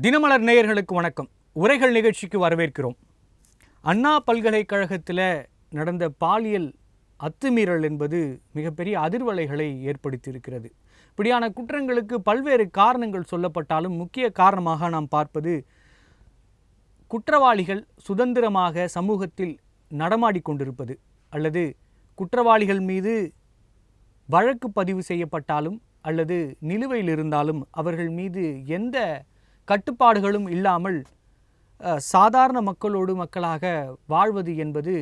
தினமலர் நேயர்களுக்கு வணக்கம். உரைகள் நிகழ்ச்சிக்கு வரவேற்கிறோம். அண்ணா பல்கலைக்கழகத்தில் நடந்த பாலியல் அத்துமீறல் என்பது மிகப்பெரிய அதிர்வலைகளை ஏற்படுத்தியிருக்கிறது. இப்படியான குற்றங்களுக்கு பல்வேறு காரணங்கள் சொல்லப்பட்டாலும் முக்கிய காரணமாக நாம் பார்ப்பது குற்றவாளிகள் சுதந்திரமாக சமூகத்தில் நடமாடிக்கொண்டிருப்பது, அல்லது குற்றவாளிகள் மீது வழக்கு பதிவு செய்யப்பட்டாலும் அல்லது நிலுவையில் இருந்தாலும் அவர்கள் மீது எந்த கட்டுப்பாடுகளும் இல்லாமல் சாதாரண மக்களாக வாழ்வது என்பது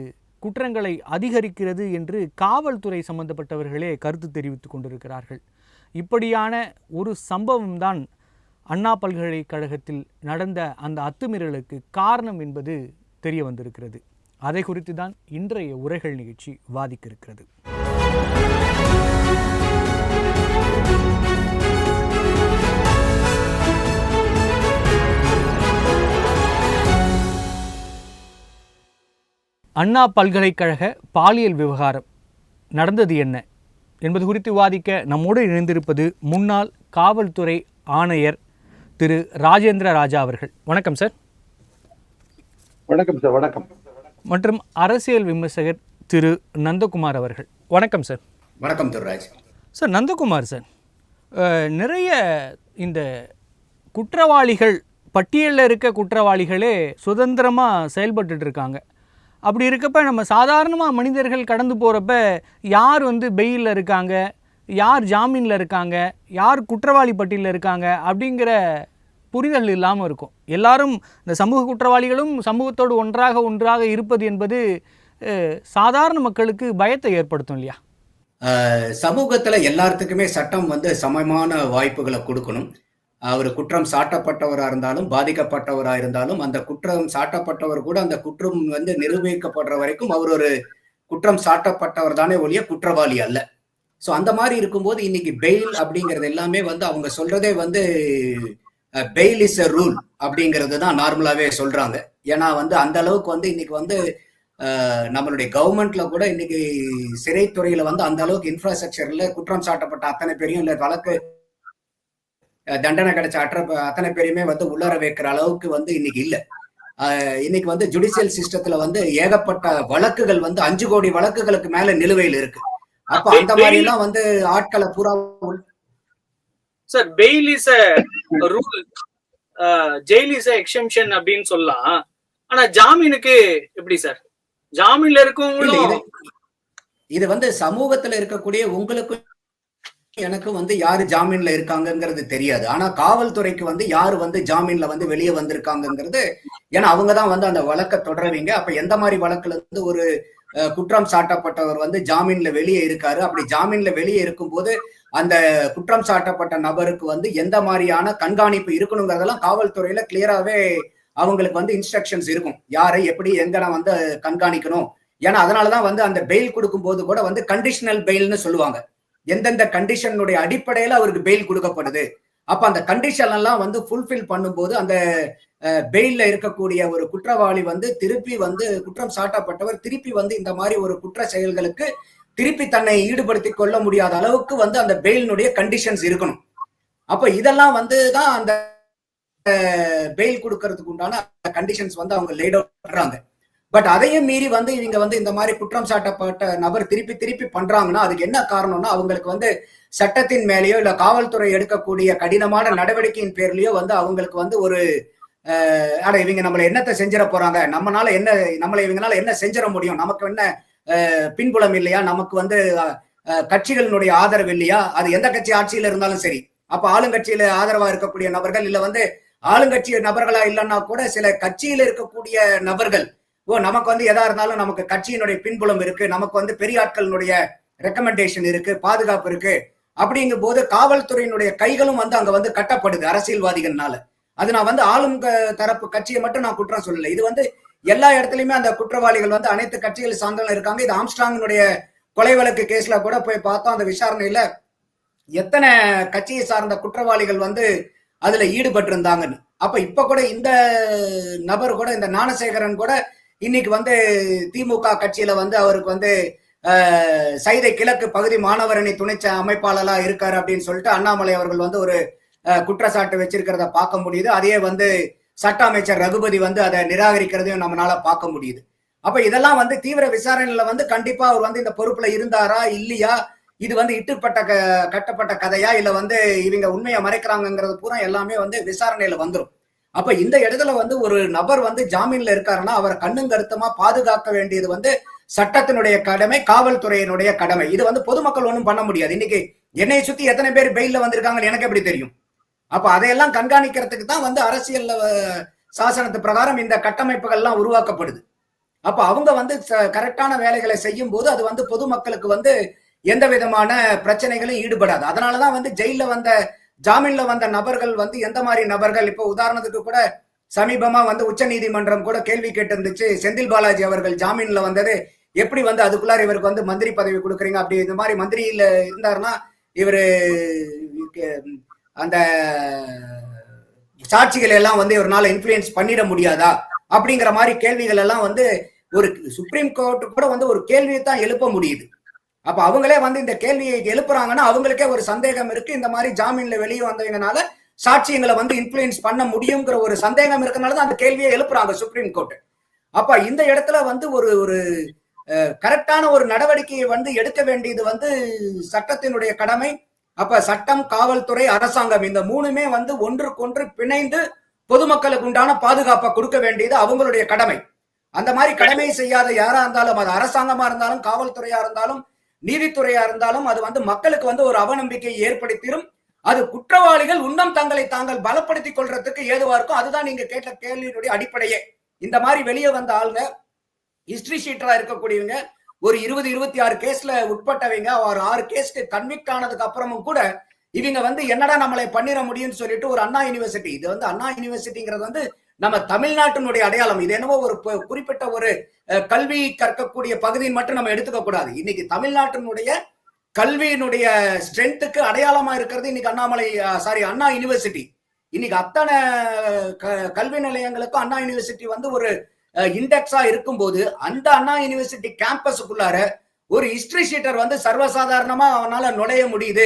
குற்றங்களை அதிகரிக்கிறது என்று காவல்துறை சம்பந்தப்பட்டவர்களே கருத்து தெரிவித்துக் கொண்டிருக்கிறார்கள். இப்படியான ஒரு சம்பவம்தான் அண்ணா பல்கலைக்கழகத்தில் நடந்த அந்த அத்துமீறலுக்கு காரணம் என்பது தெரிய வந்திருக்கிறது. அதை குறித்து தான் இன்றைய உரைகள் நிகழ்ச்சி வாதிக்க இருக்கிறது. அண்ணா பல்கலைக்கழக பாலியல் விவகாரம் நடந்தது என்ன என்பது குறித்து விவாதிக்க நம்மோடு இணைந்திருப்பது முன்னாள் காவல்துறை ஆணையர் திரு ராஜேந்திர ராஜா அவர்கள். வணக்கம் சார். வணக்கம் சார். வணக்கம். மற்றும் அரசியல் விமர்சகர் திரு நந்தகுமார் அவர்கள். வணக்கம் சார். வணக்கம் துர்ராஜ். சார், நந்தகுமார் சார், நிறைய இந்த குற்றவாளிகள் பட்டியலில் இருக்க குற்றவாளிகளே சுதந்திரமாக செயல்பட்டு இருக்காங்க. அப்படி இருக்கப்ப நம்ம சாதாரணமாக மனிதர்கள் கடந்து போகிறப்ப யார் பெயிலில் இருக்காங்க, யார் ஜாமீனில் இருக்காங்க, யார் குற்றவாளி பட்டியலில் இருக்காங்க அப்படிங்கிற புரிதல் இல்லாமல் இருக்கும். எல்லாரும் இந்த சமூக குற்றவாளிகளும் சமூகத்தோடு ஒன்றாக இருப்பது என்பது சாதாரண மக்களுக்கு பயத்தை ஏற்படுத்தும் இல்லையா? சமூகத்தில் எல்லாத்துக்குமே சட்டம் சமமான வாய்ப்புகளை கொடுக்கணும். அவர் குற்றம் சாட்டப்பட்டவராக இருந்தாலும் பாதிக்கப்பட்டவராக இருந்தாலும் அந்த குற்றம் சாட்டப்பட்டவர் கூட அந்த குற்றம் நிரூபிக்கப்படுற வரைக்கும் அவர் ஒரு குற்றம் சாட்டப்பட்டவர் தானே ஒழிய குற்றவாளி அல்ல. ஸோ அந்த மாதிரி இருக்கும்போது இன்னைக்கு பெயில் அப்படிங்கிறது எல்லாமே அவங்க சொல்றதே பெயில் இஸ் எ ரூல் அப்படிங்கிறது தான் நார்மலாவே சொல்றாங்க. ஏன்னா அந்த அளவுக்கு இன்னைக்கு நம்மளுடைய கவர்மெண்ட்ல கூட இன்னைக்கு சிறைத்துறையில அந்த அளவுக்கு இன்ஃப்ராஸ்ட்ரக்சர்ல குற்றம் சாட்டப்பட்ட அத்தனை பேரையும் இல்லை வழக்கு தண்டனை கிடைச்ச அத்தனை பேரையுமே உள்ளார வைக்கிற அளவுக்கு இன்னைக்கு இல்ல. இன்னைக்கு ஜுடிஷியல் சிஸ்டத்துல ஏகப்பட்ட வழக்குகள் 5 கோடி வழக்குகளுக்கு மேல நிலுவையில் இருக்கு. அப்ப அந்த மாதிரி எல்லாம் ஆட்களை பூரா sir bail is a rule, jail is a exemption அப்படின்னு சொல்லலாம். ஆனா ஜாமீனுக்கு எப்படி சார்? ஜாமீன்ல இருக்கவங்களும் இது சமூகத்துல இருக்கக்கூடிய உங்களுக்கு எனக்கு யாரு ஜாமீன்ல இருக்காங்கிறது தெரியாது. ஆனா காவல்துறைக்கு யாரு ஜாமீன்ல வெளியே வந்திருக்காங்கிறது, ஏன்னா அவங்கதான் அந்த வழக்கை தொடர்வீங்க. அப்ப எந்த மாதிரி வழக்குல ஒரு குற்றம் சாட்டப்பட்டவர் ஜாமீன்ல வெளியே இருக்காரு, அப்படி ஜாமீன்ல வெளியே இருக்கும்போது அந்த குற்றம் சாட்டப்பட்ட நபருக்கு எந்த மாதிரியான கண்காணிப்பு இருக்கணுங்கிறதெல்லாம் காவல்துறையில கிளியராவே அவங்களுக்கு இன்ஸ்ட்ரக்ஷன்ஸ் இருக்கும். யாரை எப்படி எங்கன கண்காணிக்கணும். ஏன்னா அதனாலதான் அந்த பெயில் கொடுக்கும் போது கூட கண்டிஷனல் பெயில்னு சொல்லுவாங்க. எந்தெந்த கண்டிஷனுடைய அடிப்படையில அவருக்கு பெயில் கொடுக்கப்படுது. அப்ப அந்த கண்டிஷன் எல்லாம் ஃபுல்ஃபில் பண்ணும்போது அந்த பெயில்ல இருக்கக்கூடிய ஒரு குற்றவாளி திருப்பி குற்றம் சாட்டப்பட்டவர் திருப்பி இந்த மாதிரி ஒரு குற்ற செயல்களுக்கு திருப்பி தன்னை ஈடுபடுத்தி கொள்ள முடியாத அளவுக்கு அந்த பெயிலினுடைய கண்டிஷன்ஸ் இருக்கணும். அப்ப இதெல்லாம் தான் அந்த பெயில் கொடுக்கறதுக்கு உண்டான கண்டிஷன்ஸ் அவங்க லேட் அவுட் பண்றாங்க. பட் அதையும் மீறி இவங்க இந்த மாதிரி குற்றம் சாட்டப்பட்ட நபர் திருப்பி பண்றாங்கன்னா அதுக்கு என்ன காரணம்னா அவங்களுக்கு சட்டத்தின் மேலேயோ இல்ல காவல்துறை எடுக்கக்கூடிய கடினமான நடவடிக்கையின் பேர்லயோ அவங்களுக்கு ஒரு இவங்க நம்மளை என்னத்தை செஞ்சிட போறாங்க, நம்மளை இவங்களால என்ன செஞ்சிட முடியும், நமக்கு என்ன பின்புலம் இல்லையா, நமக்கு கட்சிகளினுடைய ஆதரவு இல்லையா, அது எந்த கட்சி ஆட்சியில இருந்தாலும் சரி. அப்ப ஆளுங்கட்சியில ஆதரவா இருக்கக்கூடிய நபர்கள் இல்ல ஆளுங்கட்சி நபர்களா இல்லைன்னா கூட சில கட்சியில இருக்கக்கூடிய நபர்கள் நமக்கு எதா இருந்தாலும் நமக்கு கட்சியினுடைய பின்புலம் இருக்கு, நமக்கு பெரிய ஆட்களினுடைய ரெக்கமெண்டேஷன் இருக்கு, பாதுகாப்பு இருக்கு. அப்படிங்கும் போது காவல்துறையினுடைய கைகளும் அங்க கட்டப்படுது அரசியல்வாதிகள்னால. அது நான் ஆளும் தரப்பு கட்சியை மட்டும் நான் குற்றம் சொல்லல. இது எல்லா இடத்துலயுமே அந்த குற்றவாளிகள் அனைத்து கட்சிகள் சார்ந்தவங்க இருக்காங்க. இது ஆம்ஸ்ட்ராங்கினுடைய கொலை வழக்கு கேஸ்ல கூட போய் பார்த்தோம். அந்த விசாரணையில எத்தனை கட்சியை சார்ந்த குற்றவாளிகள் அதுல ஈடுபட்டு இருந்தாங்கன்னு. அப்ப இப்ப கூட இந்த நபர் கூட இந்த ஞானசேகரன் கூட இன்னைக்கு திமுக கட்சியில அவருக்கு சைதை கிழக்கு பகுதி மாணவரணி துணைச்ச அமைப்பாளரா இருக்காரு அப்படின்னு சொல்லிட்டு அண்ணாமலை அவர்கள் ஒரு குற்றச்சாட்டு வச்சிருக்கிறத பார்க்க முடியுது. அதே வந்து சட்ட அமைச்சர் ரகுபதி வந்து அதை நிராகரிக்கிறதையும் நம்மளால பார்க்க முடியுது. அப்ப இதெல்லாம் வந்து தீவிர விசாரணையில வந்து கண்டிப்பா அவர் வந்து இந்த பொறுப்புல இருந்தாரா இல்லையா, இது வந்து இட்டுப்பட்ட கட்டப்பட்ட கதையா, இல்ல வந்து இவங்க உண்மையை மறைக்கிறாங்கிறது பூரா எல்லாமே வந்து விசாரணையில வந்துடும். அப்ப இந்த இடத்துல வந்து ஒரு நபர் வந்து ஜாமீன்ல இருக்காருன்னா அவரை கண்ணும் கருத்துமா பாதுகாக்க வேண்டியது வந்து சட்டத்தினுடைய கடமை, காவல்துறையினுடைய கடமை. இது வந்து பொதுமக்கள் ஒன்றும் பண்ண முடியாது. இன்னைக்கு என்னை சுத்தி எத்தனை பேர் பெயில்ல வந்திருக்காங்கன்னு எனக்கு எப்படி தெரியும்? அப்ப அதையெல்லாம் கண்காணிக்கிறதுக்கு தான் வந்து அரசியல் சாசனத்து பிரகாரம் இந்த கட்டமைப்புகள் எல்லாம் உருவாக்கப்படுது. அப்ப அவங்க வந்து கரெக்டான வேலைகளை செய்யும் போது அது வந்து பொதுமக்களுக்கு வந்து எந்த விதமான பிரச்சனைகளும் ஈடுபடாது. அதனாலதான் வந்து ஜெயில வந்த ஜாமீன்ல வந்த நபர்கள் வந்து எந்த மாதிரி நபர்கள், இப்போ உதாரணத்துக்கு கூட சமீபமா வந்து உச்ச நீதிமன்றம் கூட கேள்வி கேட்டு இருந்துச்சு, செந்தில் பாலாஜி அவர்கள் ஜாமீன்ல வந்தது எப்படி வந்து அதுக்குள்ளார இவருக்கு வந்து மந்திரி பதவி கொடுக்குறீங்க, அப்படி இந்த மாதிரி மந்திரியில இருந்தாருன்னா இவரு அந்த சாட்சிகளை எல்லாம் வந்து இவரால் இன்ஃபுளுயன்ஸ் பண்ணிட முடியாதா அப்படிங்கிற மாதிரி கேள்விகள் எல்லாம் வந்து ஒரு சுப்ரீம் கோர்ட் கூட வந்து ஒரு கேள்வியை தான் எழுப்ப முடியுது. அப்ப அவங்களே வந்து இந்த கேள்வியை எழுப்புறாங்கன்னா அவங்களுக்கே ஒரு சந்தேகம் இருக்கு, இந்த மாதிரி ஜாமீன்ல வெளியே வந்தவங்கனால சாட்சியங்களை வந்து இன்ஃபுளுயன்ஸ் பண்ண முடியுங்கிற ஒரு சந்தேகம் இருக்கனாலதான் அந்த கேள்வியை எழுப்புறாங்க சுப்ரீம் கோர்ட். அப்ப இந்த இடத்துல வந்து ஒரு ஒரு கரெக்டான ஒரு நடவடிக்கையை வந்து எடுக்க வேண்டியது வந்து சட்டத்தினுடைய கடமை. அப்ப சட்டம், காவல்துறை, அரசாங்கம் இந்த மூணுமே வந்து ஒன்றுக்கொன்று பிணைந்து பொதுமக்களுக்கு உண்டான பாதுகாப்பை கொடுக்க வேண்டியது அவங்களுடைய கடமை. அந்த மாதிரி கடமை செய்யாத யாரா இருந்தாலும், அது அரசாங்கமா இருந்தாலும், காவல்துறையா இருந்தாலும், நீதித்துறையா இருந்தாலும், அது வந்து மக்களுக்கு வந்து ஒரு அவநம்பிக்கையை ஏற்படுத்திடும். அது குற்றவாளிகள் இன்னும் தங்களை தாங்கள் பலப்படுத்திக் கொள்றதுக்கு ஏதுவா இருக்கும். அதுதான் நீங்க கேட்ட கேள்வியினுடைய அடிப்படையே. இந்த மாதிரி வெளியே வந்த ஆளுங்க ஹிஸ்டரி ஷீட்டரா இருக்கக்கூடியவங்க ஒரு 20-26 கேஸ்ல உட்பட்டவங்க, ஒரு 6 கேஸ்க்கு கன்விக்ட் ஆனதுக்கு அப்புறமும் கூட இவங்க வந்து என்னடா நம்மளை பண்ணிட முடியும்னு சொல்லிட்டு ஒரு அண்ணா யூனிவர்சிட்டி, இது வந்து அண்ணா யூனிவர்சிட்டிங்கிறது வந்து நம்ம தமிழ்நாட்டினுடைய அடையாளம். இது என்னவோ ஒரு குறிப்பிட்ட ஒரு கல்வி கற்கக்கூடிய பகுதின்னு மட்டும் நம்ம எடுத்துக்க கூடாது. இன்னைக்கு தமிழ்நாட்டினுடைய கல்வியினுடைய ஸ்ட்ரென்த்துக்கு அடையாளமா இருக்கிறது இன்னைக்கு அண்ணா யூனிவர்சிட்டி. இன்னைக்கு அத்தனை கல்வி நிலையங்களுக்கும் அண்ணா யூனிவர்சிட்டி வந்து ஒரு இண்டெக்ஸா இருக்கும்போது அந்த அண்ணா யூனிவர்சிட்டி கேம்பஸுக்குள்ளார ஒரு ஹிஸ்டரி ஷீட்டர் வந்து சர்வசாதாரணமா அவனால நுழைய முடியுது,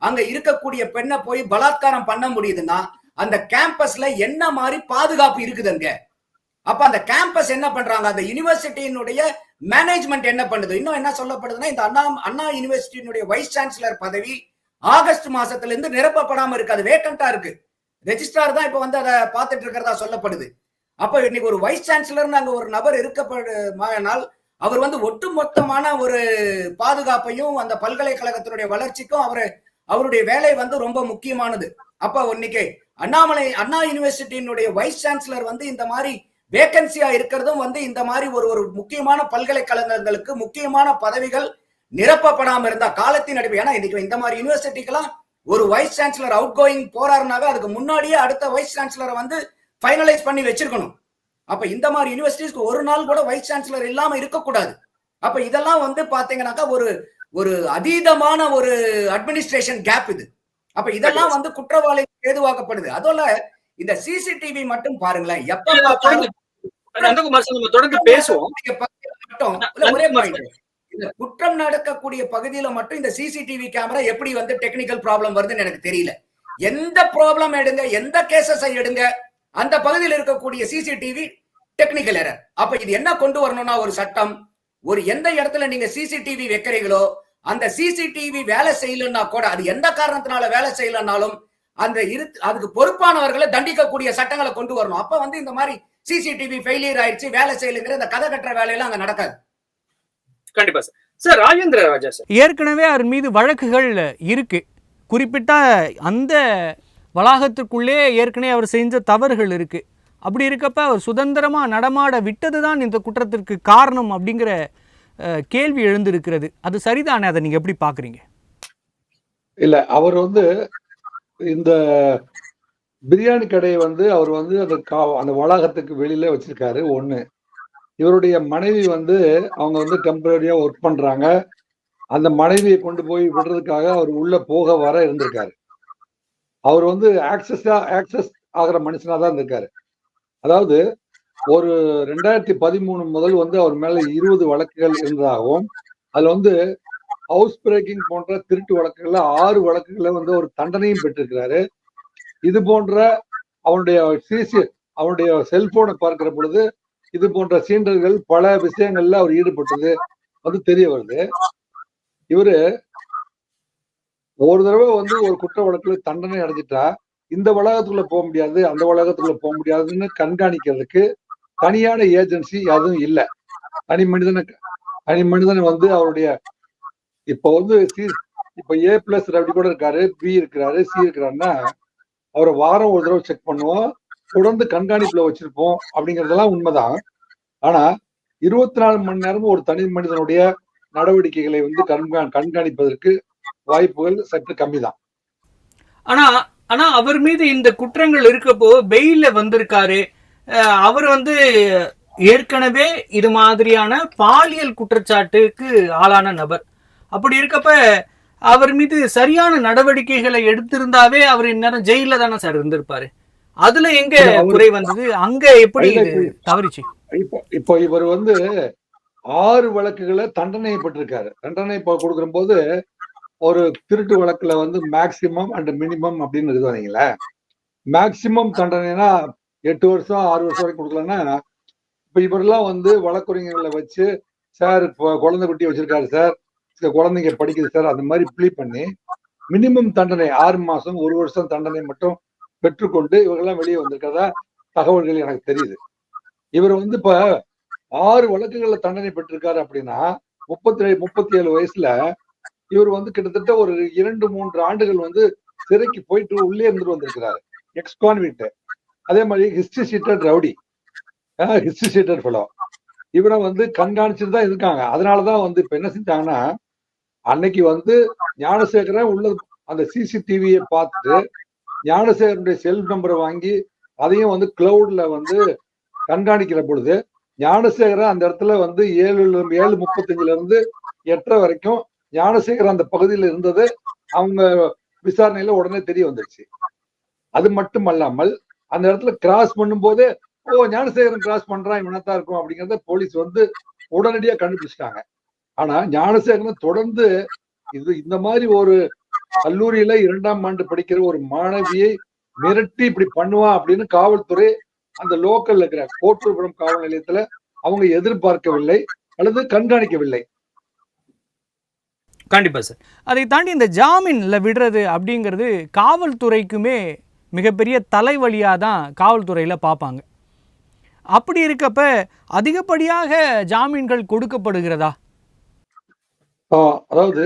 அங்க இருக்கக்கூடிய பெண்ணை போய் பலாத்காரம் பண்ண முடியுதுன்னா அந்த கேம்பஸ்ல என்ன மாதிரி பாதுகாப்பு இருக்குதுங்க? அப்ப அந்த கேம்பஸ் என்ன பண்றாங்க, அந்த யூனிவர்சிட்டியினுடைய மேனேஜ்மெண்ட் என்ன பண்ணுது? இன்னும் என்ன சொல்லப்படுதுன்னா, இந்த அண்ணா யூனிவர்சிட்டியினுடைய வைஸ் சான்சலர் பதவி ஆகஸ்ட் மாசத்துல இருந்து நிரப்பப்படாம இருக்கு, அது வேக்கண்டா இருக்கு. ரெஜிஸ்ட்ரார் தான் இப்ப வந்து அதை பார்த்துட்டு இருக்கிறதா சொல்லப்படுது. அப்ப இன்னைக்கு ஒரு வைஸ் சான்சலர் அங்க ஒரு நபர் இருக்கப்படுமானால் அவர் வந்து ஒட்டுமொத்தமான ஒரு பாதுகாப்பையும் அந்த பல்கலைக்கழகத்தினுடைய வளர்ச்சிக்கும் அவருடைய வேலை வந்து ரொம்ப முக்கியமானது. அப்ப இன்னைக்கு அண்ணா யூனிவர்சிட்டியினுடைய வைஸ் சான்சலர் வந்து இந்த மாதிரி வேகன்சியா இருக்கிறதும் வந்து இந்த மாதிரி ஒரு முக்கியமான பல்கலைக்கழகங்களுக்கு முக்கியமான பதவிகள் நிரப்பப்படாம இருந்தா காலத்தின் அடிப்படை. ஏன்னா இன்னைக்கு இந்த மாதிரி யூனிவர்சிட்டிக்கெல்லாம் ஒரு வைஸ் சான்சலர் அவுட் கோயிங் போறாருனாவே அதுக்கு முன்னாடியே அடுத்த வைஸ் சான்சலரை வந்து ஃபைனலைஸ் பண்ணி வச்சிருக்கணும். அப்ப இந்த மாதிரி யூனிவர்சிட்டிஸ்க்கு ஒரு நாள் கூட வைஸ் சான்சலர் இல்லாம இருக்கக்கூடாது. அப்ப இதெல்லாம் வந்து பாத்தீங்கன்னாக்கா ஒரு அதீதமான ஒரு அட்மினிஸ்ட்ரேஷன் கேப் இது. அப்ப இதெல்லாம் வந்து குற்றவாளிகளுக்கு ஏதுவாக்கப்படுது. அதோட இந்த சிசிடிவி மட்டும் பாருங்களேன், தொடர்ந்து பேசுவோம். ஒரே பாயிண்ட், இந்த குற்றம் நடக்கக்கூடிய பகுதியில மட்டும் இந்த சிசிடிவி கேமரா எப்படி வந்து டெக்னிக்கல் ப்ராப்ளம் வருதுன்னு எனக்கு தெரியல. எந்த ப்ராப்ளம் எடுங்க, எந்த கேசஸ் எடுங்க, அந்த பகுதியில் இருக்கக்கூடிய சிசிடிவி டெக்னிக்கல் எரர். அப்ப இது என்ன கொண்டு வரணும்னா, ஒரு சட்டம், ஒரு எந்த இடத்துல நீங்க சிசிடிவி வைக்கிறீங்களோ அந்த சிசிடிவி வேலை செய்யலன்னா கூட, அது எந்த காரணத்தினால வேலை செய்யலன்னாலும் அதுக்கு பொறுப்பானவர்களை தண்டிக்கக்கூடிய சட்டங்களை கொண்டு வரணும். அப்ப வந்து இந்த மாதிரி சிசிடிவி ஃபெயிலியர் ஆயிடுச்சு, வேலை செய்யலுங்கிற இந்த கதை கட்டுற வேலையெல்லாம் அங்க நடக்காது. கண்டிப்பா சார். சார் ராஜேந்திர ராஜா சார், ஏற்கனவே அவர் மீது வழக்குகள் இருக்கு. குறிப்பிட்ட அந்த வளாகத்துக்குள்ளே ஏற்கனவே அவர் செஞ்ச தவறுகள் இருக்கு. அப்படி இருக்கப்ப அவர் சுதந்திரமா நடமாட விட்டது தான் இந்த குற்றத்திற்கு காரணம் அப்படிங்கிற கேள்வி எழுந்திருக்கிறது. அது சரிதானே? அதை நீங்க எப்படி பாக்குறீங்க? இல்ல, அவர் வந்து இந்த பிரியாணி கடையை வந்து அவர் வந்து அந்த வளாகத்துக்கு வெளியில வச்சிருக்காரு. ஒண்ணு, இவருடைய மனைவி வந்து அவங்க வந்து டெம்பரரியா ஒர்க் பண்றாங்க. அந்த மனைவியை கொண்டு போய் விடுறதுக்காக அவர் உள்ள போக வர இருந்திருக்காரு. அவர் வந்து ஆக்சஸ் ஆகிற மனுஷனா தான் இருந்திருக்காரு. அதாவது ஒரு 2013 முதல் வந்து அவர் மேல 20 வழக்குகள் இருந்ததாகவும், அதுல வந்து ஹவுஸ் பிரேக்கிங் போன்ற திருட்டு வழக்குகள்ல 6 வழக்குகளை வந்து ஒரு தண்டனையும் பெற்றிருக்கிறாரு. இது போன்ற அவனுடைய அவனுடைய செல்போனை பார்க்கிற பொழுது இது போன்ற சீண்டல்கள் பல விஷயங்கள்ல அவர் ஈடுபட்டது வந்து தெரிய வருது. இவரு ஒரு தடவை வந்து ஒரு குற்ற வழக்குல தண்டனை அடைஞ்சிட்டா இந்த வளாகத்துக்குள்ள போக முடியாது, அந்த வளாகத்துக்குள்ள போக முடியாதுன்னு கண்காணிக்கிறதுக்கு தனியான ஏஜென்சி அதுவும் இல்ல. தனி மனிதனை வந்து அவருடைய இப்ப வந்து இப்ப A+ ரவுடி கூட இருக்காரு, B இருக்கிறாரு, C இருக்கிறாருன்னா அவரை வாரம் ஒரு தடவை செக் பண்ணுவோம், தொடர்ந்து கண்காணிப்புல வச்சிருப்போம் அப்படிங்கறதெல்லாம் உண்மைதான். ஆனா 24 மணி நேரமும் ஒரு தனி மனிதனுடைய நடவடிக்கைகளை வந்து கண்காணிப்பதற்கு வாய்ப்புகள் சற்று கம்மிதான். ஆனா ஆனா அவர் மீது இந்த குற்றங்கள் இருக்கப்போ பெயில்ல வந்திருக்காரு. அவர் வந்து ஏற்கனவே இது மாதிரியான பாலியல் குற்றச்சாட்டுக்கு ஆளான நபர். அப்படி இருக்கப்ப அவர் மீது சரியான நடவடிக்கைகளை எடுத்திருந்தாவே அவர் இந்நேரம் ஜெயில தானே சார் இருந்திருப்பாரு. அதுல எங்க குறை வந்தது, அங்க எப்படி தவறிச்சு? இப்போ இவர் வந்து 6 வழக்குகளை தண்டனை பெற்றிருக்காரு. தண்டனை கொடுக்கிற போது ஒரு திருட்டு வழக்குல வந்து மேக்சிமம் அண்ட் மினிமம் அப்படின்னு இருக்குதுங்களா. மேக்சிமம் தண்டனைனா 8 வருஷம் 6 வருஷம் வரைக்கும் கொடுக்கலன்னா, இப்ப இவரெல்லாம் வந்து வழக்குரைஞர்களை வச்சு சார் குழந்தை குட்டி வச்சிருக்காரு சார், குழந்தைங்க படிக்குது சார், அந்த மாதிரி ப்ளீ பண்ணி மினிமம் தண்டனை 6 மாசம் 1 வருஷம் தண்டனை மட்டும் பெற்றுக்கொண்டு இவங்கெல்லாம் வெளியே வந்திருக்கிறதா தகவல்கள் எனக்கு தெரியுது. இவர் வந்து இப்ப 6 வழக்குகள்ல தண்டனை பெற்றிருக்காரு அப்படின்னா 37 வயசுல இவர் வந்து கிட்டத்தட்ட ஒரு 2-3 ஆண்டுகள் வந்து சிறைக்கு போயிட்டு உள்ளே இருந்துட்டு வந்திருக்கிறாரு, எக்ஸ் கான்விக்ட். அதே மாதிரி history sheeted rowdy, history sheeted fellow. இவரை வந்து கண்காணிச்சுட்டு தான் இருக்காங்க. அதனாலதான் வந்து இப்ப என்ன செஞ்சாங்கன்னா, அன்னைக்கு வந்து ஞானசேகரன் உள்ள அந்த சிசிடிவியை பார்த்துட்டு ஞானசேகரனுடைய செல் நம்பரை வாங்கி அதையும் வந்து கிளவுட்ல வந்து கண்காணிக்கிற பொழுது ஞானசேகரன் அந்த இடத்துல வந்து 7:35 இருந்து 8:30 வரைக்கும் ஞானசேகரன் அந்த பகுதியில் இருந்தது அவங்க விசாரணையில உடனே தெரிய வந்துருச்சு. அது மட்டும் அல்லாமல் அந்த இடத்துல கிராஸ் பண்ணும் போதே ஞானசேகரன் கிராஸ் பண்றான் இவனத்தான் இருக்கும் அப்படிங்கறத போலீஸ் வந்து உடனடியா கண்டுபிடிச்சிட்டாங்க. ஆனா ஞானசேகரன் தொடர்ந்து இந்த மாதிரி ஒரு கல்லூரியில 2ஆம் ஆண்டு படிக்கிற ஒரு மாணவியை மிரட்டி இப்படி பண்ணுவான் அப்படின்னு காவல்துறை அந்த லோக்கல்ல இருக்கிற கோட்டூர்புரம் காவல் நிலையத்துல அவங்க எதிர்பார்க்கவில்லை அல்லது கண்காணிக்கவில்லை. கண்டிப்பா சார். அதை தாண்டி இந்த ஜாமீன்ல விடுறது அப்படிங்கிறது காவல்துறைக்குமே மிகப்பெரிய தலைவலியாக தான் காவல்துறையில் பார்ப்பாங்க. அப்படி இருக்கப்ப அதிகப்படியாக ஜாமீன்கள் கொடுக்கப்படுகிறதா? அதாவது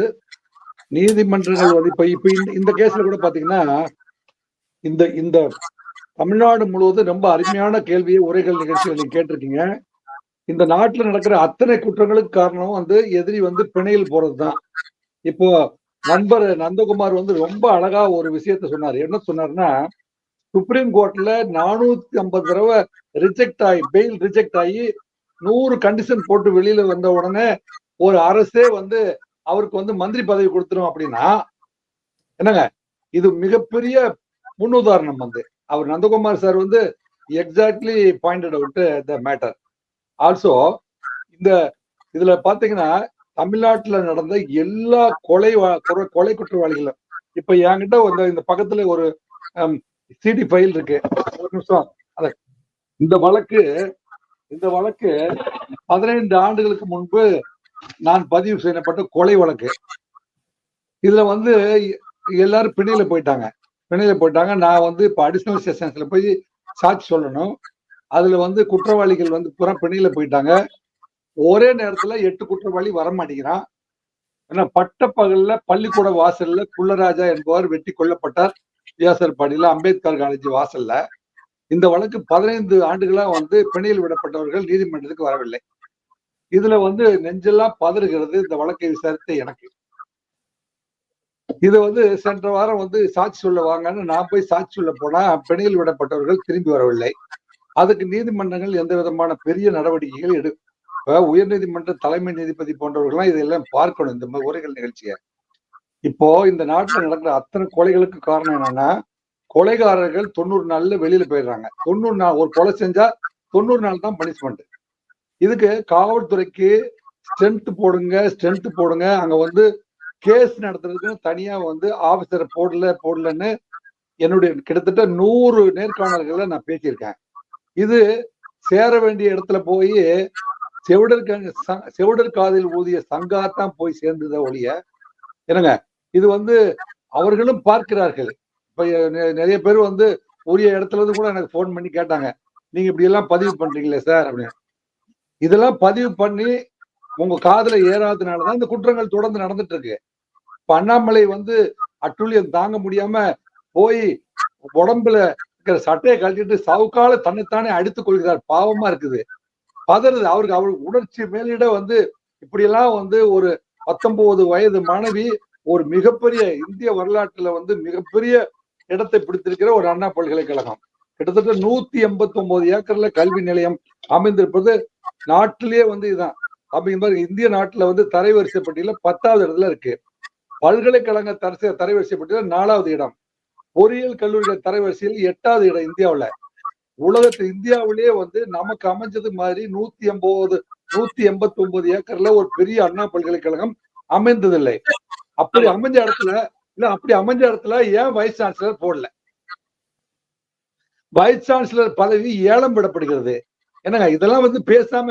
நீதிமன்றங்கள் வந்து இப்ப இந்த கேஸ்ல கூட பாத்தீங்கன்னா இந்த தமிழ்நாடு முழுவதும் ரொம்ப அருமையான கேள்வியை உரைகள் நிகழ்ச்சிகள் நீங்க கேட்டிருக்கீங்க. இந்த நாட்டுல நடக்கிற அத்தனை குற்றங்களுக்கு காரணம் வந்து எதிரி வந்து பிணையில் போறதுதான். இப்போ நண்பர் நந்தகுமார் வந்து ரொம்ப அழகா ஒரு விஷயத்த சொன்னாரு. என்ன சொன்னாருன்னா, சுப்ரீம் கோர்ட்ல 450 தடவை பெயில் ரிஜெக்ட் ஆகி 100 கண்டிஷன் போட்டு வெளியில வந்த உடனே ஒரு அரசே வந்து அவருக்கு வந்து மந்திரி பதவி கொடுத்துரும் அப்படின்னா என்னங்க, இது மிகப்பெரிய முன்னுதாரணம். வந்து அவர் நந்தகுமார் சார் வந்து exactly pointed out the matter. Also இதுல பாத்தீங்கன்னா தமிழ்நாட்டுல நடந்த எல்லா கொலை குற்றவாளிகளும் இப்ப என்கிட்ட இந்த பக்கத்துல ஒரு சிடி ஃபைல் இருக்கு. ஒரு நிமிஷம். இந்த வழக்கு 15 ஆண்டுகளுக்கு முன்பு நான் பதிவு செய்யப்பட்ட கொலை வழக்கு. இதுல வந்து எல்லாரும் பிணையில போயிட்டாங்க. நான் வந்து இப்ப அடிஷனல் செஷன்ஸ்ல போய் சாட்சி சொல்லணும். அதுல வந்து குற்றவாளிகள் வந்து புற பிணையில போயிட்டாங்க. ஒரே நேரத்துல 8 குற்றவாளி வர மாட்டேங்கிறான். ஏன்னா பட்டப்பகல்ல பள்ளிக்கூட வாசல்ல குள்ளராஜா என்பவர் வெட்டி கொல்லப்பட்டார் வியாசர்பாடியில அம்பேத்கர் காலேஜ் வாசல்ல. இந்த வழக்கு 15 ஆண்டுகளா வந்து பிணையில் விடப்பட்டவர்கள் நீதிமன்றத்துக்கு வரவில்லை. இதுல வந்து நெஞ்செல்லாம் பதறுகிறது இந்த வழக்கை விசாரித்த எனக்கு. இது வந்து சென்ற வாரம் வந்து சாட்சி சொல்ல வாங்கன்னு நான் போய் சாட்சி சொல்ல போனா பிணையில் விடப்பட்டவர்கள் திரும்பி வரவில்லை. அதுக்கு நீதிமன்றங்கள் எந்த விதமான பெரிய நடவடிக்கைகள் உயர் நீதிமன்ற தலைமை நீதிபதி போன்றவர்கள்லாம் இதெல்லாம் பார்க்கணும் இந்த மாதிரி உரைகள் நிகழ்ச்சியை. இப்போ இந்த நாட்டுல நடக்கிற அத்தனை கொலைகளுக்கு காரணம் என்னன்னா, கொலைகாரர்கள் 90 நாள்ல வெளியில போயிடுறாங்க. 90 நாள் ஒரு கொலை செஞ்சா 90 நாள் தான் பனிஷ்மெண்ட். இதுக்கு காவல்துறைக்கு ஸ்ட்ரென்த் போடுங்க, அங்க வந்து கேஸ் நடத்துறதுக்கு தனியா வந்து ஆபீசரை போடலன்னு என்னுடைய கிட்டத்தட்ட 100 நேர்காணல்களை நான் பேசியிருக்கேன். இது சேர வேண்டிய இடத்துல போய் செவிடர் காதில் ஊதிய சங்காத்தான் போய் சேர்ந்தத ஒழிய என்னங்க இது வந்து அவர்களும் பார்க்கிறார்கள். இப்ப நிறைய பேர் வந்து உரிய இடத்துல இருந்து கூட எனக்கு போன் பண்ணி கேட்டாங்க, நீங்க இப்படி எல்லாம் பதிவு பண்றீங்களே சார் அப்படின்னு. இதெல்லாம் பதிவு பண்ணி உங்க காதுல ஏறாததுனாலதான் இந்த குற்றங்கள் தொடர்ந்து நடந்துட்டு இருக்கு. இப்ப அண்ணாமலை வந்து அட்டுழியம் தாங்க முடியாம போய் உடம்புல இருக்கிற சட்டையை கழட்டிட்டு சவுக்கால தன்னைத்தானே அடித்துக் கொள்கிறார். பாவமா இருக்குது, பதறுது அவருக்கு உணர்ச்சி மேலிட வந்து இப்படி எல்லாம் வந்து ஒரு 19 வயது மாணவி ஒரு மிகப்பெரிய இந்திய வரலாற்றுல வந்து மிகப்பெரிய இடத்தை பிடித்திருக்கிற ஒரு அண்ணா பல்கலைக்கழகம், கிட்டத்தட்ட 189 ஏக்கர்ல கல்வி நிலையம் அமைந்திருப்பது நாட்டிலேயே வந்து இதுதான். அப்படிங்கிற இந்திய நாட்டுல வந்து தரைவரிசை பட்டியல 10வது இடத்துல இருக்கு. பல்கலைக்கழக தரைவரிசை பட்டியல 4வது இடம். பொறியியல் கல்லூரிகள் தரைவரிசையில் 8வது இடம் இந்தியாவுல. உலகத்தில் இந்தியாவிலேயே வந்து நமக்கு அமைஞ்சது மாதிரி 189 ஏக்கர்ல ஒரு பெரிய அண்ணா பல்கலைக்கழகம் அமைந்ததில்லை. அப்படி அமைஞ்ச இடத்துல ஏன் வைஸ் சான்சலர் போடல? வைஸ் சான்சலர் பதவி ஏலம் விடப்படுகிறது. என்னங்க இதெல்லாம் வந்து பேசாம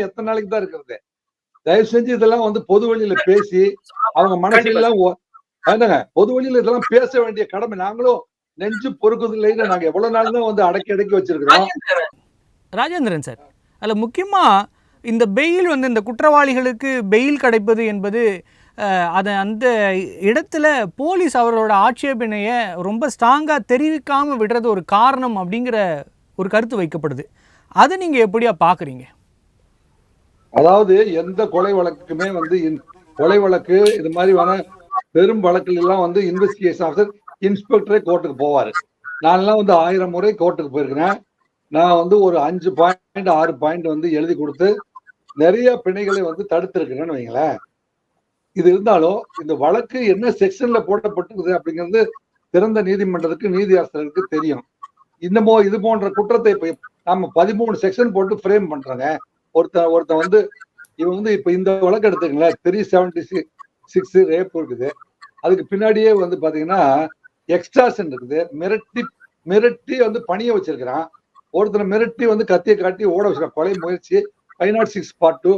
எத்தனை நாளைக்கு தான் இருக்கிறது? தயவு செஞ்சு இதெல்லாம் வந்து பொது வழியில பேசி அவங்க மனசெல்லாம் பொது வழியில இதெல்லாம் பேச வேண்டிய கடமை நாங்களும் நெஞ்சு பொறுக்குதில்லைன்னு நாங்க எவ்வளவு நாள் தான் வந்து அடக்கி வச்சிருக்கிறோம். ராஜேந்திரன் சார், அதுல முக்கியமா இந்த பெயில் வந்து இந்த குற்றவாளிகளுக்கு பெயில் கிடைப்பது என்பது அதை அந்த இடத்துல போலீஸ் அவர்களோட ஆட்சேபனையை ரொம்ப ஸ்ட்ராங்காக தெரிவிக்காம விடுறது ஒரு காரணம் அப்படிங்கிற ஒரு கருத்து வைக்கப்படுது. அதை நீங்க எப்படியா பாக்குறீங்க? அதாவது எந்த கொலை வழக்குமே வந்து கொலை வழக்கு இது மாதிரியான பெரும் வழக்குல எல்லாம் வந்து இன்வெஸ்டிகேஷன் ஆஃபீஸர் இன்ஸ்பெக்டரே கோர்ட்டுக்கு போவாரு. நான்லாம் வந்து 1000 முறை கோர்ட்டுக்கு போயிருக்கிறேன். நான் வந்து ஒரு 5 பாயிண்ட் 6 பாயிண்ட் வந்து எழுதி கொடுத்து நிறைய பிணைகளை வந்து தடுத்திருக்கிறேன்னு வைங்களேன். இது இருந்தாலும் இந்த வழக்கு என்ன செக்ஷன்ல போடப்பட்டிருக்குது அப்படிங்கிறது திறந்த நீதிமன்றத்துக்கு நீதியரசருக்கு தெரியும். இன்னமும் இது போன்ற குற்றத்தை இப்ப நம்ம 13 செக்ஷன் போட்டு ஃப்ரேம் பண்றாங்க. ஒருத்தன் வந்து இவன் வந்து இப்ப இந்த வழக்கு எடுத்துக்கங்களேன், 376 ரேப் இருக்குது. அதுக்கு பின்னாடியே வந்து பாத்தீங்கன்னா எக்ஸ்ட்ராஷன் இருக்குது. மிரட்டி வந்து பணிய வச்சிருக்கிறான். ஒருத்தனை மிரட்டி வந்து கத்தியை காட்டி ஓட வச்சிருக்கான். கொலை முயற்சி 506 part 2.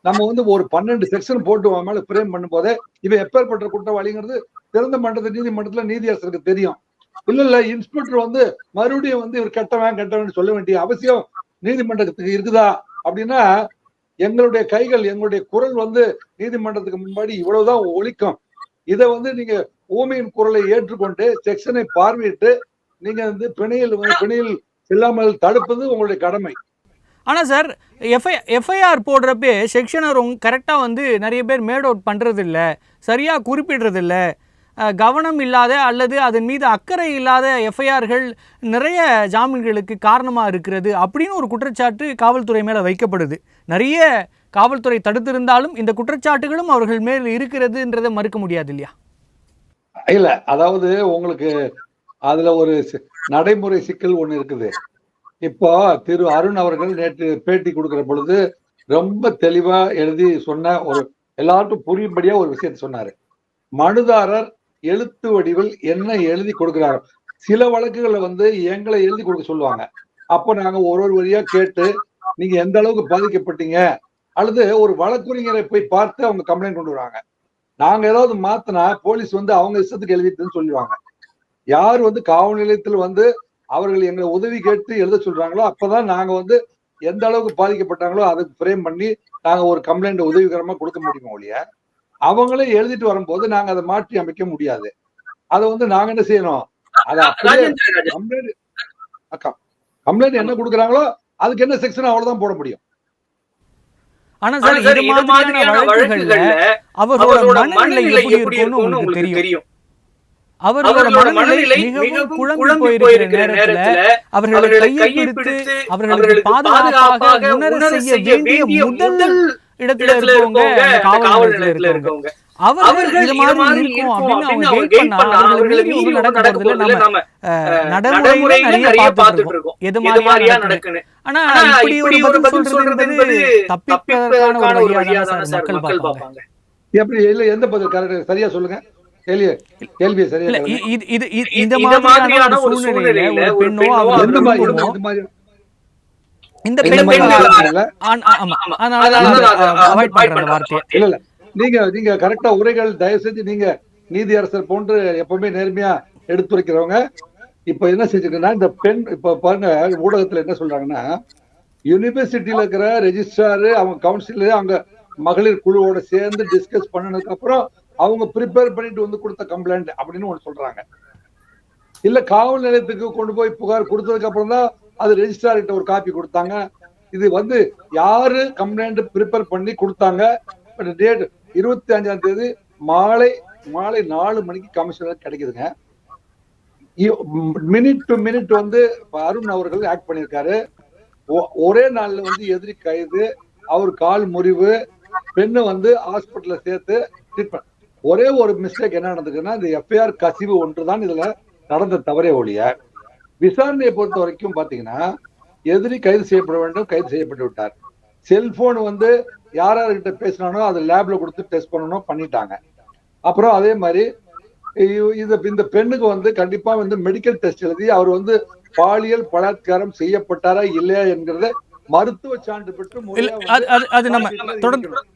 நம்ம வந்து ஒரு 12 செக்ஷன் போட்டு மேல பிரேம் பண்ணும் போதே இவன் எப்பேற்பட்ட குற்றவாளிங்கிறது திறந்த நீதிமன்றத்துல நீதியரசருக்கு தெரியும். இல்ல இன்ஸ்பெக்டர் வந்து மறுபடியும் வந்து இவர் கெட்டவன் சொல்ல வேண்டிய அவசியம் நீதிமன்றத்துக்கு இருக்குதா அப்படின்னா எங்களுடைய எங்களுடைய குரல் வந்து நீதிமன்றத்துக்கு முன்னாடி இவ்வளவுதான் ஒலிக்கும். இதை வந்து நீங்க ஊமையின் குரலை ஏற்றுக்கொண்டு செக்ஷனை பார்வையிட்டு நீங்க வந்து பிணையில் செல்லாமல் தடுப்பது உங்களுடைய கடமை. ஆனால் சார், எஃப்ஐஆர் போடுறப்பே செக்ஷனை கரெக்டாக வந்து நிறைய பேர் மேட் அவுட் பண்ணுறதில்ல, சரியாக குறிப்பிடுறதில்ல, கவனம் இல்லாத அல்லது அதன் மீது அக்கறை இல்லாத எஃப்ஐஆர்கள் நிறைய ஜாமீன்களுக்கு காரணமாக இருக்கிறது அப்படின்னு ஒரு குற்றச்சாட்டு காவல்துறை மேலே வைக்கப்படுது. நிறைய காவல்துறை தடுத்திருந்தாலும் இந்த குற்றச்சாட்டுகளும் அவர்கள் மேல் இருக்கிறதுன்றதை மறுக்க முடியாது இல்லையா? இல்ல, அதாவது உங்களுக்கு அதுல ஒரு நடைமுறை சிக்கல் ஒண்ணு இருக்குது. இப்போ திரு அருண் அவர்கள் நேற்று பேட்டி கொடுக்கிற பொழுது ரொம்ப தெளிவா எழுதி சொன்ன ஒரு எல்லாருக்கும் புரியும்படியா ஒரு விஷயத்தை சொன்னாரு. மனுதாரர் எழுத்து வடிவில் என்ன எழுதி கொடுக்கிறார். சில வழக்குகளை வந்து எங்களை எழுதி கொடுக்க சொல்லுவாங்க. அப்போ நாங்க ஒரு வழியா கேட்டு நீங்க எந்த அளவுக்கு பாதிக்கப்பட்டீங்க அல்லது ஒரு வழக்குரைஞரை போய் பார்த்து அவங்க கம்ப்ளைண்ட் கொண்டு வராங்க. நாங்க ஏதாவது மாத்தினா போலீஸ் வந்து அவங்க இஷ்டத்துக்கு எழுதிட்டுன்னு சொல்லுவாங்க. யார் வந்து காவல் நிலையத்தில் வந்து அவர்கள் எங்களை உதவி கேட்டு எழுத சொல்றாங்களோ அப்பதான் நாங்க வந்து எந்த அளவுக்கு பாதிக்கப்பட்டாங்களோ அதுக்கு ஃப்ரேம் பண்ணி நாங்க ஒரு கம்ப்ளைண்ட் உதவிகரமா கொடுக்க முடியுமோ ஒழிய அவங்களே எழுதிட்டு வரும்போது நாங்க அதை மாற்றி அமைக்க முடியாது. அதை வந்து நாங்க என்ன செய்யணும், அதை கம்ப்ளைண்ட் என்ன கொடுக்குறாங்களோ அதுக்கு என்ன செக்ஷன் அவ்வளவுதான் போட முடியும். ஆனா சார், இது மாதிரியான வழக்குகள்ல அவரோட மனநிலை எப்படி இருக்கும்னு உங்களுக்கு தெரியும். அவர்களோட மனநிலை மிகவும் குழம்பி போயிருக்கிற நேரத்துல அவர்களை கையெடுத்து அவர்களுக்கு பாதுகாப்பாக உணர செய்ய வேண்டிய முதல் இடத்துல இருக்கவங்க காவல் நிலையத்துல இருக்கவங்க. அவர்கள் இது மாதிரி இருக்கும் அப்படின்னு அவங்க வெயிட் பண்ணா அவர்களை மீறி நடக்க போறதுல நம்ம நடைமுறையில நிறைய பார்த்துட்டு இருக்கோம் எது மாதிரியா நடக்குன்னு. ஆனா இப்படி ஒரு பதில் சொல்றது என்பது தப்பிப்பதற்கான ஒரு வழியா தான் மக்கள் பார்ப்பாங்க. எப்படி இல்ல எந்த பதில் கரெக்ட் சரியா சொல்லுங்க. கேள்வியை சரியா இல்ல கேளுங்க. இந்த இந்த மாதிரியான ஒரு சூழ்நிலையில ஒரு பெண்ணோ அவர் எந்த மாதிரி விருப்பமோ இந்த மாதிரி இந்த இந்த பெண் மாதிரி இல்ல ஆமா அதனால அவாய்ட் பண்ற அந்த வார்த்தையை. இல்ல நீங்க கரெக்டா உரைகள் தயவு செஞ்சு நீங்க நீதியரசர் போன்று எப்பவுமே நேர்மையா எடுத்துரைக்கிறவங்க இப்ப என்ன செஞ்சிருக்குன்னா இந்த பெண் இப்ப பாருங்க ஊடகத்துல என்ன சொல்றாங்கன்னா யூனிவர்சிட்டியில இருக்கிற ரெஜிஸ்ட்ரார் அவங்க கவுன்சிலர் அவங்க மகளிர் குழுவோட சேர்ந்து டிஸ்கஸ் பண்ணதுக்கு அப்புறம் அவங்க ப்ரிப்பேர் பண்ணிட்டு வந்து கொடுத்த கம்ப்ளைண்ட் அப்படின்னு ஒண்ணு சொல்றாங்க. இல்ல காவல் நிலையத்துக்கு கொண்டு போய் புகார் கொடுத்ததுக்கு அப்புறம் தான் அது ரெஜிஸ்ட்ரார் கிட்ட ஒரு காப்பி கொடுத்தாங்க. இது வந்து யாரு கம்ப்ளைண்ட் ப்ரிப்பேர் பண்ணி கொடுத்தாங்க டேட் 25ஆம் தேதி மாலை 4 மணிக்கு கமிஷனர் கிடைக்குதுங்க. மினிட் டு மினிட் வந்து அருண் அவர்கள் ஆக்ட் பண்ணியிருக்காரு. ஒரே நாள்ல வந்து எதிரி கைது, அவர் கால் முறிவு, பெண்ணு வந்து ஹாஸ்பிட்டல்ல சேர்த்து ட்ரீட்மெண்ட். ஒரே ஒரு மிஸ்டேக் என்ன நடந்துக்குன்னா இந்த எஃப்ஐஆர் கசிவு ஒன்றுதான் இதுல நடந்த தவறே ஒழிய விசாரணையை பொறுத்த வரைக்கும் பாத்தீங்கன்னா எதிரி கைது செய்யப்பட வேண்டும், கைது செய்யப்பட்டு விட்டார். செல்போன் வந்து யார்கிட்ட பேசினானோ அதை லேப்ல கொடுத்து டெஸ்ட் பண்ணணும், பண்ணிட்டாங்க. அப்புறம் அதே மாதிரி இந்த பெண்ணுக்கு வந்து கண்டிப்பா வந்து மெடிக்கல் டெஸ்ட் எழுதி அவர் வந்து பாலியல் பலாத்காரம் செய்யப்பட்டாரா இல்லையா என்கிறத மருத்துவ சான்று பெற்று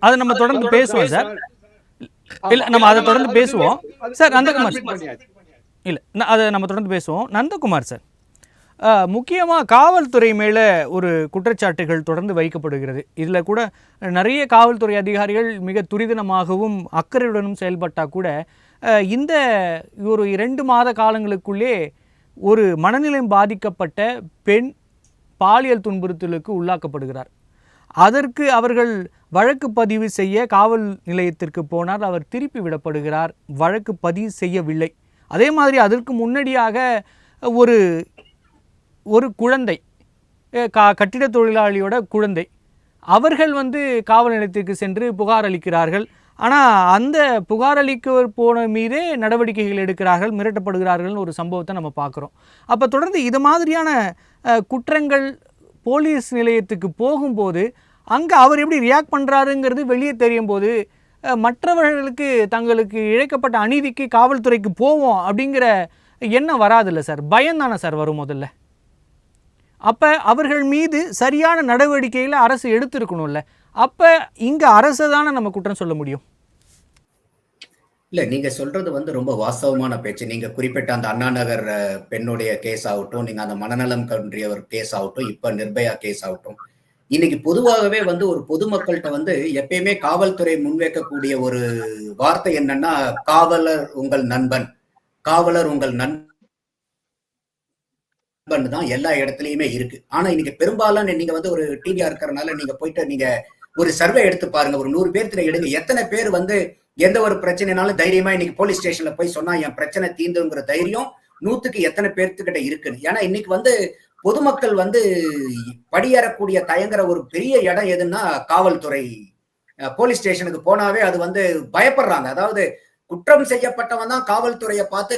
அது நம்ம தொடர்ந்து பேசுவோம் சார். இல்ல நம்ம அதை தொடர்ந்து பேசுவோம் சார். நந்தகுமார் இல்ல அதை நம்ம தொடர்ந்து பேசுவோம். நந்தகுமார் சார், முக்கியமாக காவல்துறை மேலே ஒரு குற்றச்சாட்டுகள் தொடர்ந்து வைக்கப்படுகிறது. இதில் கூட நிறைய காவல்துறை அதிகாரிகள் மிக துரிதமாகவும் அக்கறையுடனும் செயல்பட்டால் கூட இந்த ஒரு 2 மாத காலங்களுக்குள்ளே ஒரு மனநிலை பாதிக்கப்பட்ட பெண் பாலியல் துன்புறுத்தலுக்கு உள்ளாக்கப்படுகிறார். அதற்கு அவர்கள் வழக்கு பதிவு செய்ய காவல் நிலையத்திற்கு போனார், அவர் திருப்பி விடப்படுகிறார், வழக்கு பதிவு செய்யவில்லை. அதே மாதிரி அதற்கு முன்னடியாக ஒரு குழந்தை, கட்டிட தொழிலாளியோட குழந்தை, அவர்கள் வந்து காவல் நிலையத்திற்கு சென்று புகார் அளிக்கிறார்கள். ஆனால் அந்த புகார் அளிக்க போன மீதே நடவடிக்கைகள் எடுக்கிறார்கள், மிரட்டப்படுகிறார்கள்னு ஒரு சம்பவத்தை நம்ம பார்க்குறோம். அப்போ தொடர்ந்து இது மாதிரியான குற்றங்கள் போலீஸ் நிலையத்துக்கு போகும்போது அங்கே அவர் எப்படி ரியாக்ட் பண்ணுறாருங்கிறது வெளியே தெரியும் போது மற்றவர்களுக்கு தங்களுக்கு இழைக்கப்பட்ட அநீதிக்கு காவல்துறைக்கு போவோம் அப்படிங்கிற எண்ணம் வராதில்ல சார், பயம்தானே சார் வரும் முதல்ல. அப்போ அவர்கள் மீது சரியான நடவடிக்கைகளை அரசு எடுத்திருக்கணும்ல. அப்போ இங்கே அரசு தானே நம்ம குற்றம் சொல்ல முடியும். இல்ல நீங்க சொல்றது வந்து ரொம்ப வாஸ்தவமான பேச்சு. நீங்க குறிப்பிட்ட அந்த அண்ணா நகர் பெண்ணுடைய கேஸ் ஆகட்டும், நீங்க அந்த மனநலம் கன்றிய ஒரு கேஸ் ஆகட்டும், இப்ப நிர்பயா கேஸ் ஆகட்டும், இன்னைக்கு பொதுவாகவே வந்து ஒரு பொதுமக்கள்கிட்ட வந்து எப்பயுமே காவல்துறை முன்வைக்கக்கூடிய ஒரு வார்த்தை என்னன்னா, காவலர் உங்கள் நண்பன், காவலர் உங்கள் நண்பன் தான் எல்லா இடத்துலயுமே இருக்கு. ஆனா இன்னைக்கு பெரும்பாலான நீங்க வந்து ஒரு டிவியா இருக்கிறதுனால நீங்க போயிட்டு நீங்க ஒரு சர்வே எடுத்து பாருங்க, ஒரு 100 பேர்த்துல எடுங்க, எத்தனை பேர் வந்து எந்த ஒரு பிரச்சனைனாலும் தைரியமா இன்னைக்கு போலீஸ் ஸ்டேஷன்ல போய் சொன்னா என் பிரச்சனை தீந்துங்கிற தைரியம் 100க்கு எத்தனை பேர்த்துக்கிட்ட இருக்குன்னு. ஏன்னா இன்னைக்கு வந்து பொதுமக்கள் வந்து படியேறக்கூடிய தயங்குற ஒரு பெரிய இடம் எதுன்னா காவல்துறை. போலீஸ் ஸ்டேஷனுக்கு போனாவே அது வந்து பயப்படுறாங்க. அதாவது குற்றம் செய்யப்பட்டவன் தான் காவல்துறையை பார்த்து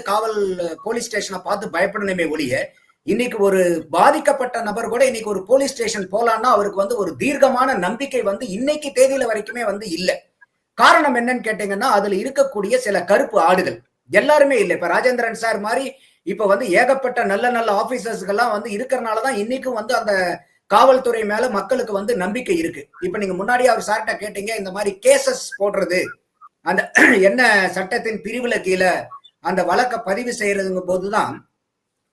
போலீஸ் ஸ்டேஷனை பார்த்து பயப்படணுமே ஒழிய, இன்னைக்கு ஒரு பாதிக்கப்பட்ட நபர் கூட இன்னைக்கு ஒரு போலீஸ் ஸ்டேஷன் போலான்னா அவருக்கு வந்து ஒரு தீர்க்கமான நம்பிக்கை வந்து இன்னைக்கு தேதியில வரைக்குமே வந்து இல்ல. காரணம் என்னன்னு கேட்டீங்கன்னா, அதுல இருக்கக்கூடிய சில கருப்பு ஆடுகள் எல்லாருமே இல்லை. இப்ப ராஜேந்திரன் சார் மாதிரி இப்ப வந்து ஏகப்பட்ட நல்ல நல்ல ஆபீசர்ஸ்கெல்லாம் வந்து இருக்கிறனாலதான் இன்னைக்கும் வந்து அந்த காவல்துறை மேல மக்களுக்கு வந்து நம்பிக்கை இருக்கு. இப்ப நீங்க முன்னாடி அவர் சார்ட்ட கேட்டீங்க, இந்த மாதிரி கேசஸ் போடுறது, அந்த என்ன சட்டத்தின் பிரிவுல கீழே அந்த வழக்க பதிவு செய்யறதுங்க போதுதான்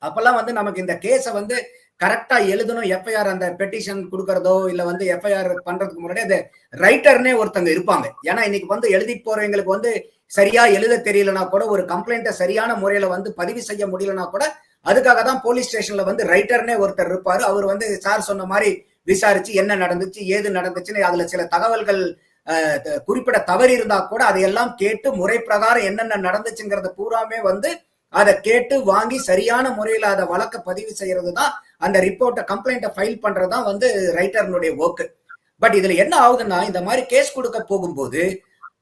அப்பெல்லாம் வந்து நமக்கு இந்த கேஸ வந்து கரெக்டா எழுதணும். எஃப்ஐஆர் அந்த பெட்டிஷன் கொடுக்கறதோ இல்ல வந்து எஃப்ஐஆர் பண்றதுக்கு முன்னாடி அந்த ரைட்டர்னே ஒருத்தங்க இருப்பாங்க. ஏன்னா இன்னைக்கு வந்து எழுதி போறவங்களுக்கு வந்து சரியா எழுத தெரியலனா கூட, ஒரு கம்ப்ளைண்ட்டை சரியான முறையில வந்து பதிவு செய்ய முடியலனா கூட, அதுக்காக தான் போலீஸ் ஸ்டேஷன்ல வந்து ரைட்டர்னே ஒருத்தர் இருப்பாரு. அவர் வந்து சார் சொன்ன மாதிரி விசாரிச்சு என்ன நடந்துச்சு ஏது நடந்துச்சுன்னு அதுல சில தகவல்கள் குறிப்பிட தவறி இருந்தா கூட அதையெல்லாம் கேட்டு முறை பிரகாரம் என்னென்ன நடந்துச்சுங்கிறத பூராமே வந்து அதை கேட்டு வாங்கி சரியான முறையில அதை வழக்க பதிவு செய்யறது தான், அந்த ரிப்போர்ட்டை கம்ப்ளைண்ட்டை ஃபைல் பண்றதுதான் வந்து ரைட்டர்னுடைய ஒர்க். பட் இதுல என்ன ஆகுதுன்னா, இந்த மாதிரி கேஸ் கொடுக்க போகும்போது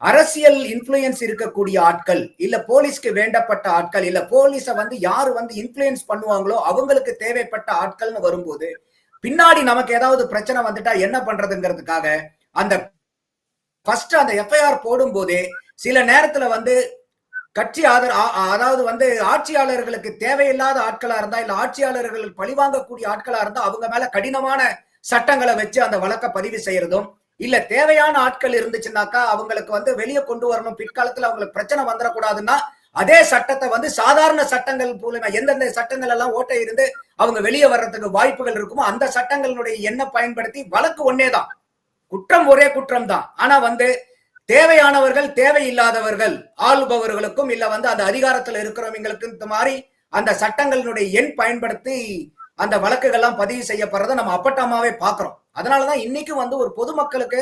அரசியல் இன்ஃப்ளூயன்ஸ் இருக்கக்கூடிய ஆட்கள், இல்ல போலீஸ்க்கு வேண்டப்பட்ட ஆட்கள், இல்ல போலீஸ வந்து யாரு வந்து இன்ஃப்ளூயன்ஸ் பண்ணுவாங்களோ அவங்களுக்கு தேவைப்பட்ட ஆட்கள்னு வரும்போது பின்னாடி நமக்கு ஏதாவது பிரச்சனை வந்துட்டா என்ன பண்றதுங்கிறதுக்காக அந்த ஃபர்ஸ்ட் அந்த எஃப்ஐஆர் போடும் போதே சில நேரத்துல வந்து கட்சி அதாவது வந்து ஆட்சியாளர்களுக்கு தேவையில்லாத ஆட்களா இருந்தா, இல்ல ஆட்சியாளர்கள் பழிவாங்கக்கூடிய ஆட்களா இருந்தா அவங்க மேல கடினமான சட்டங்களை வச்சு அந்த வழக்கை பதிவு செய்யறதும், இல்ல தேவையான ஆட்கள் இருந்துச்சுன்னாக்கா அவங்களுக்கு வந்து வெளியே கொண்டு வரணும், பிற்காலத்துல அவங்களுக்கு பிரச்சனை வந்துடக்கூடாதுன்னா அதே சட்டத்தை வந்து சாதாரண சட்டங்கள் மூலமா எந்தெந்த சட்டங்கள் எல்லாம் ஓட்டை இருந்து அவங்க வெளியே வர்றதுக்கு வாய்ப்புகள் இருக்குமோ அந்த சட்டங்களுடைய எண்ணை பயன்படுத்தி வழக்கு ஒன்னேதான், குற்றம் ஒரே குற்றம் தான். ஆனா வந்து தேவையானவர்கள் தேவையில்லாதவர்கள் ஆளுபவர்களுக்கும் இல்ல வந்து அந்த அதிகாரத்தில் இருக்கிறவங்களுக்கு இந்த மாதிரி அந்த சட்டங்களினுடைய எண் பயன்படுத்தி அந்த வழக்குகள்லாம் பதிவு செய்யப்படுறதை நம்ம அப்பட்டமாவே பாக்குறோம். அதனாலதான் இன்னைக்கு வந்து ஒரு பொதுமக்களுக்கு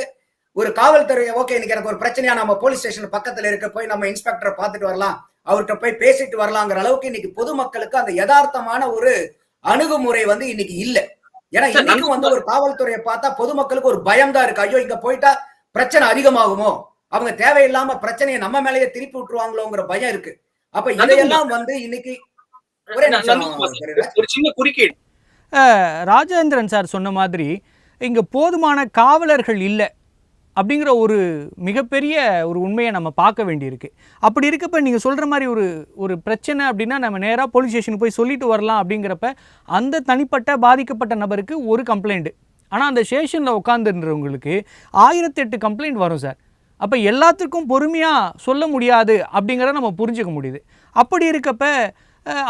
ஒரு காவல்துறை ஓகே இன்னைக்கு எனக்கு ஒரு பிரச்சனையா நம்ம போலீஸ் ஸ்டேஷன் பக்கத்துல இருக்க போய் நம்ம இன்ஸ்பெக்டரை பார்த்துட்டு வரலாம், அவர்கிட்ட போய் பேசிட்டு வரலாங்கிற அளவுக்கு இன்னைக்கு பொதுமக்களுக்கு அந்த யதார்த்தமான ஒரு அணுகுமுறை வந்து இன்னைக்கு இல்ல. ஏன்னா இன்னைக்கு வந்து ஒரு காவல்துறையை பார்த்தா பொதுமக்களுக்கு ஒரு பயம் தான் இருக்கு. ஐயோ இங்க போயிட்டா பிரச்சனை அதிகமாகுமோ, அவங்க தேவையில்லாம பிரச்சனையை நம்ம மேலேயே திருப்பி விட்டுருவாங்களோங்கிற பயம் இருக்கு. அப்ப இதையெல்லாம் வந்து இன்னைக்கு ஒரு சின்ன குறுக்கீடு. ராஜேந்திரன் சார் சொன்ன மாதிரி இங்க போதுமான காவலர்கள் இல்லை அப்படிங்கிற ஒரு மிகப்பெரிய ஒரு உண்மையை நம்ம பார்க்க வேண்டியிருக்கு. அப்படி இருக்கப்ப நீங்கள் சொல்கிற மாதிரி ஒரு பிரச்சனை அப்படின்னா நம்ம நேராக போலீஸ் ஸ்டேஷனுக்கு போய் சொல்லிட்டு வரலாம். அப்படிங்கிறப்ப அந்த தனிப்பட்ட பாதிக்கப்பட்ட நபருக்கு ஒரு கம்ப்ளைண்ட்டு, ஆனால் அந்த ஸ்டேஷனில் உட்காந்துருந்தவங்களுக்கு 1008 கம்ப்ளைண்ட் வரும் சார். அப்போ எல்லாத்துக்கும் பொறுமையாக சொல்ல முடியாது அப்படிங்கிறத நம்ம புரிஞ்சுக்க முடியுது. அப்படி இருக்கப்ப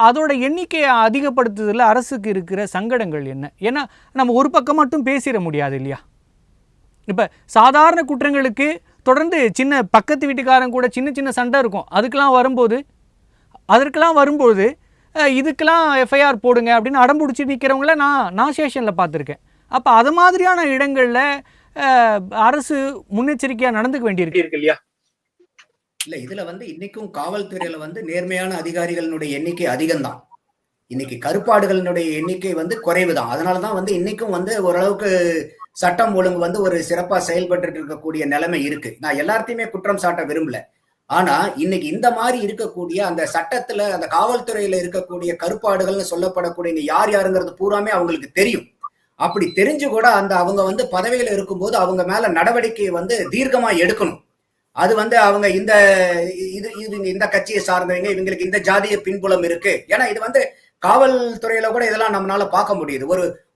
அதோட எண்ணிக்கையை அதிகப்படுத்துறதுல அரசுக்கு இருக்கிற சங்கடங்கள் என்ன? ஏன்னா நம்ம ஒரு பக்கம் மட்டும் பேசிட முடியாது இல்லையா? இப்போ சாதாரண குற்றங்களுக்கு தொடர்ந்து சின்ன பக்கத்து வீட்டுக்காரன் கூட சின்ன சின்ன சண்டை இருக்கும். அதற்கெல்லாம் வரும்போது இதுக்கெல்லாம் எஃப்ஐஆர் போடுங்க அப்படின்னு அடம்பிடிச்சி நிற்கிறவங்கள நான் ஸ்டேஷனில் பார்த்துருக்கேன். அப்போ அது மாதிரியான இடங்களில் அரசு முன்னெச்சரிக்கையாக நடந்துக்க வேண்டியிருக்கு இல்லையா? இல்ல இதுல வந்து இன்னைக்கும் காவல்துறையில வந்து நேர்மையான அதிகாரிகளினுடைய எண்ணிக்கை அதிகம்தான். இன்னைக்கு கருப்பாடுகளினுடைய எண்ணிக்கை வந்து குறைவுதான். அதனாலதான் வந்து இன்னைக்கும் வந்து ஓரளவுக்கு சட்டம் ஒழுங்கு வந்து ஒரு சிறப்பா செயல்பட்டு இருக்கக்கூடிய நிலைமை இருக்கு. நான் எல்லாத்தையுமே குற்றம் சாட்ட விரும்பல. ஆனா இன்னைக்கு இந்த மாதிரி இருக்கக்கூடிய அந்த சட்டத்துல அந்த காவல்துறையில இருக்கக்கூடிய கருப்பாடுகள்னு சொல்லப்படக்கூடிய யார் யாருங்கிறது பூராமே அவங்களுக்கு தெரியும். அப்படி தெரிஞ்சு கூட அந்த அவங்க வந்து பதவியில இருக்கும்போது அவங்க மேல நடவடிக்கையை வந்து தீர்க்கமா எடுக்கணும். அது வந்து அவங்க இந்த கட்சியை சார்ந்தவங்க, இவங்களுக்கு இந்த ஜாதிய பின்புலம் இருக்கு. ஏன்னா இது வந்து காவல்துறையில கூட இதெல்லாம் நம்மளால பார்க்க முடியுது.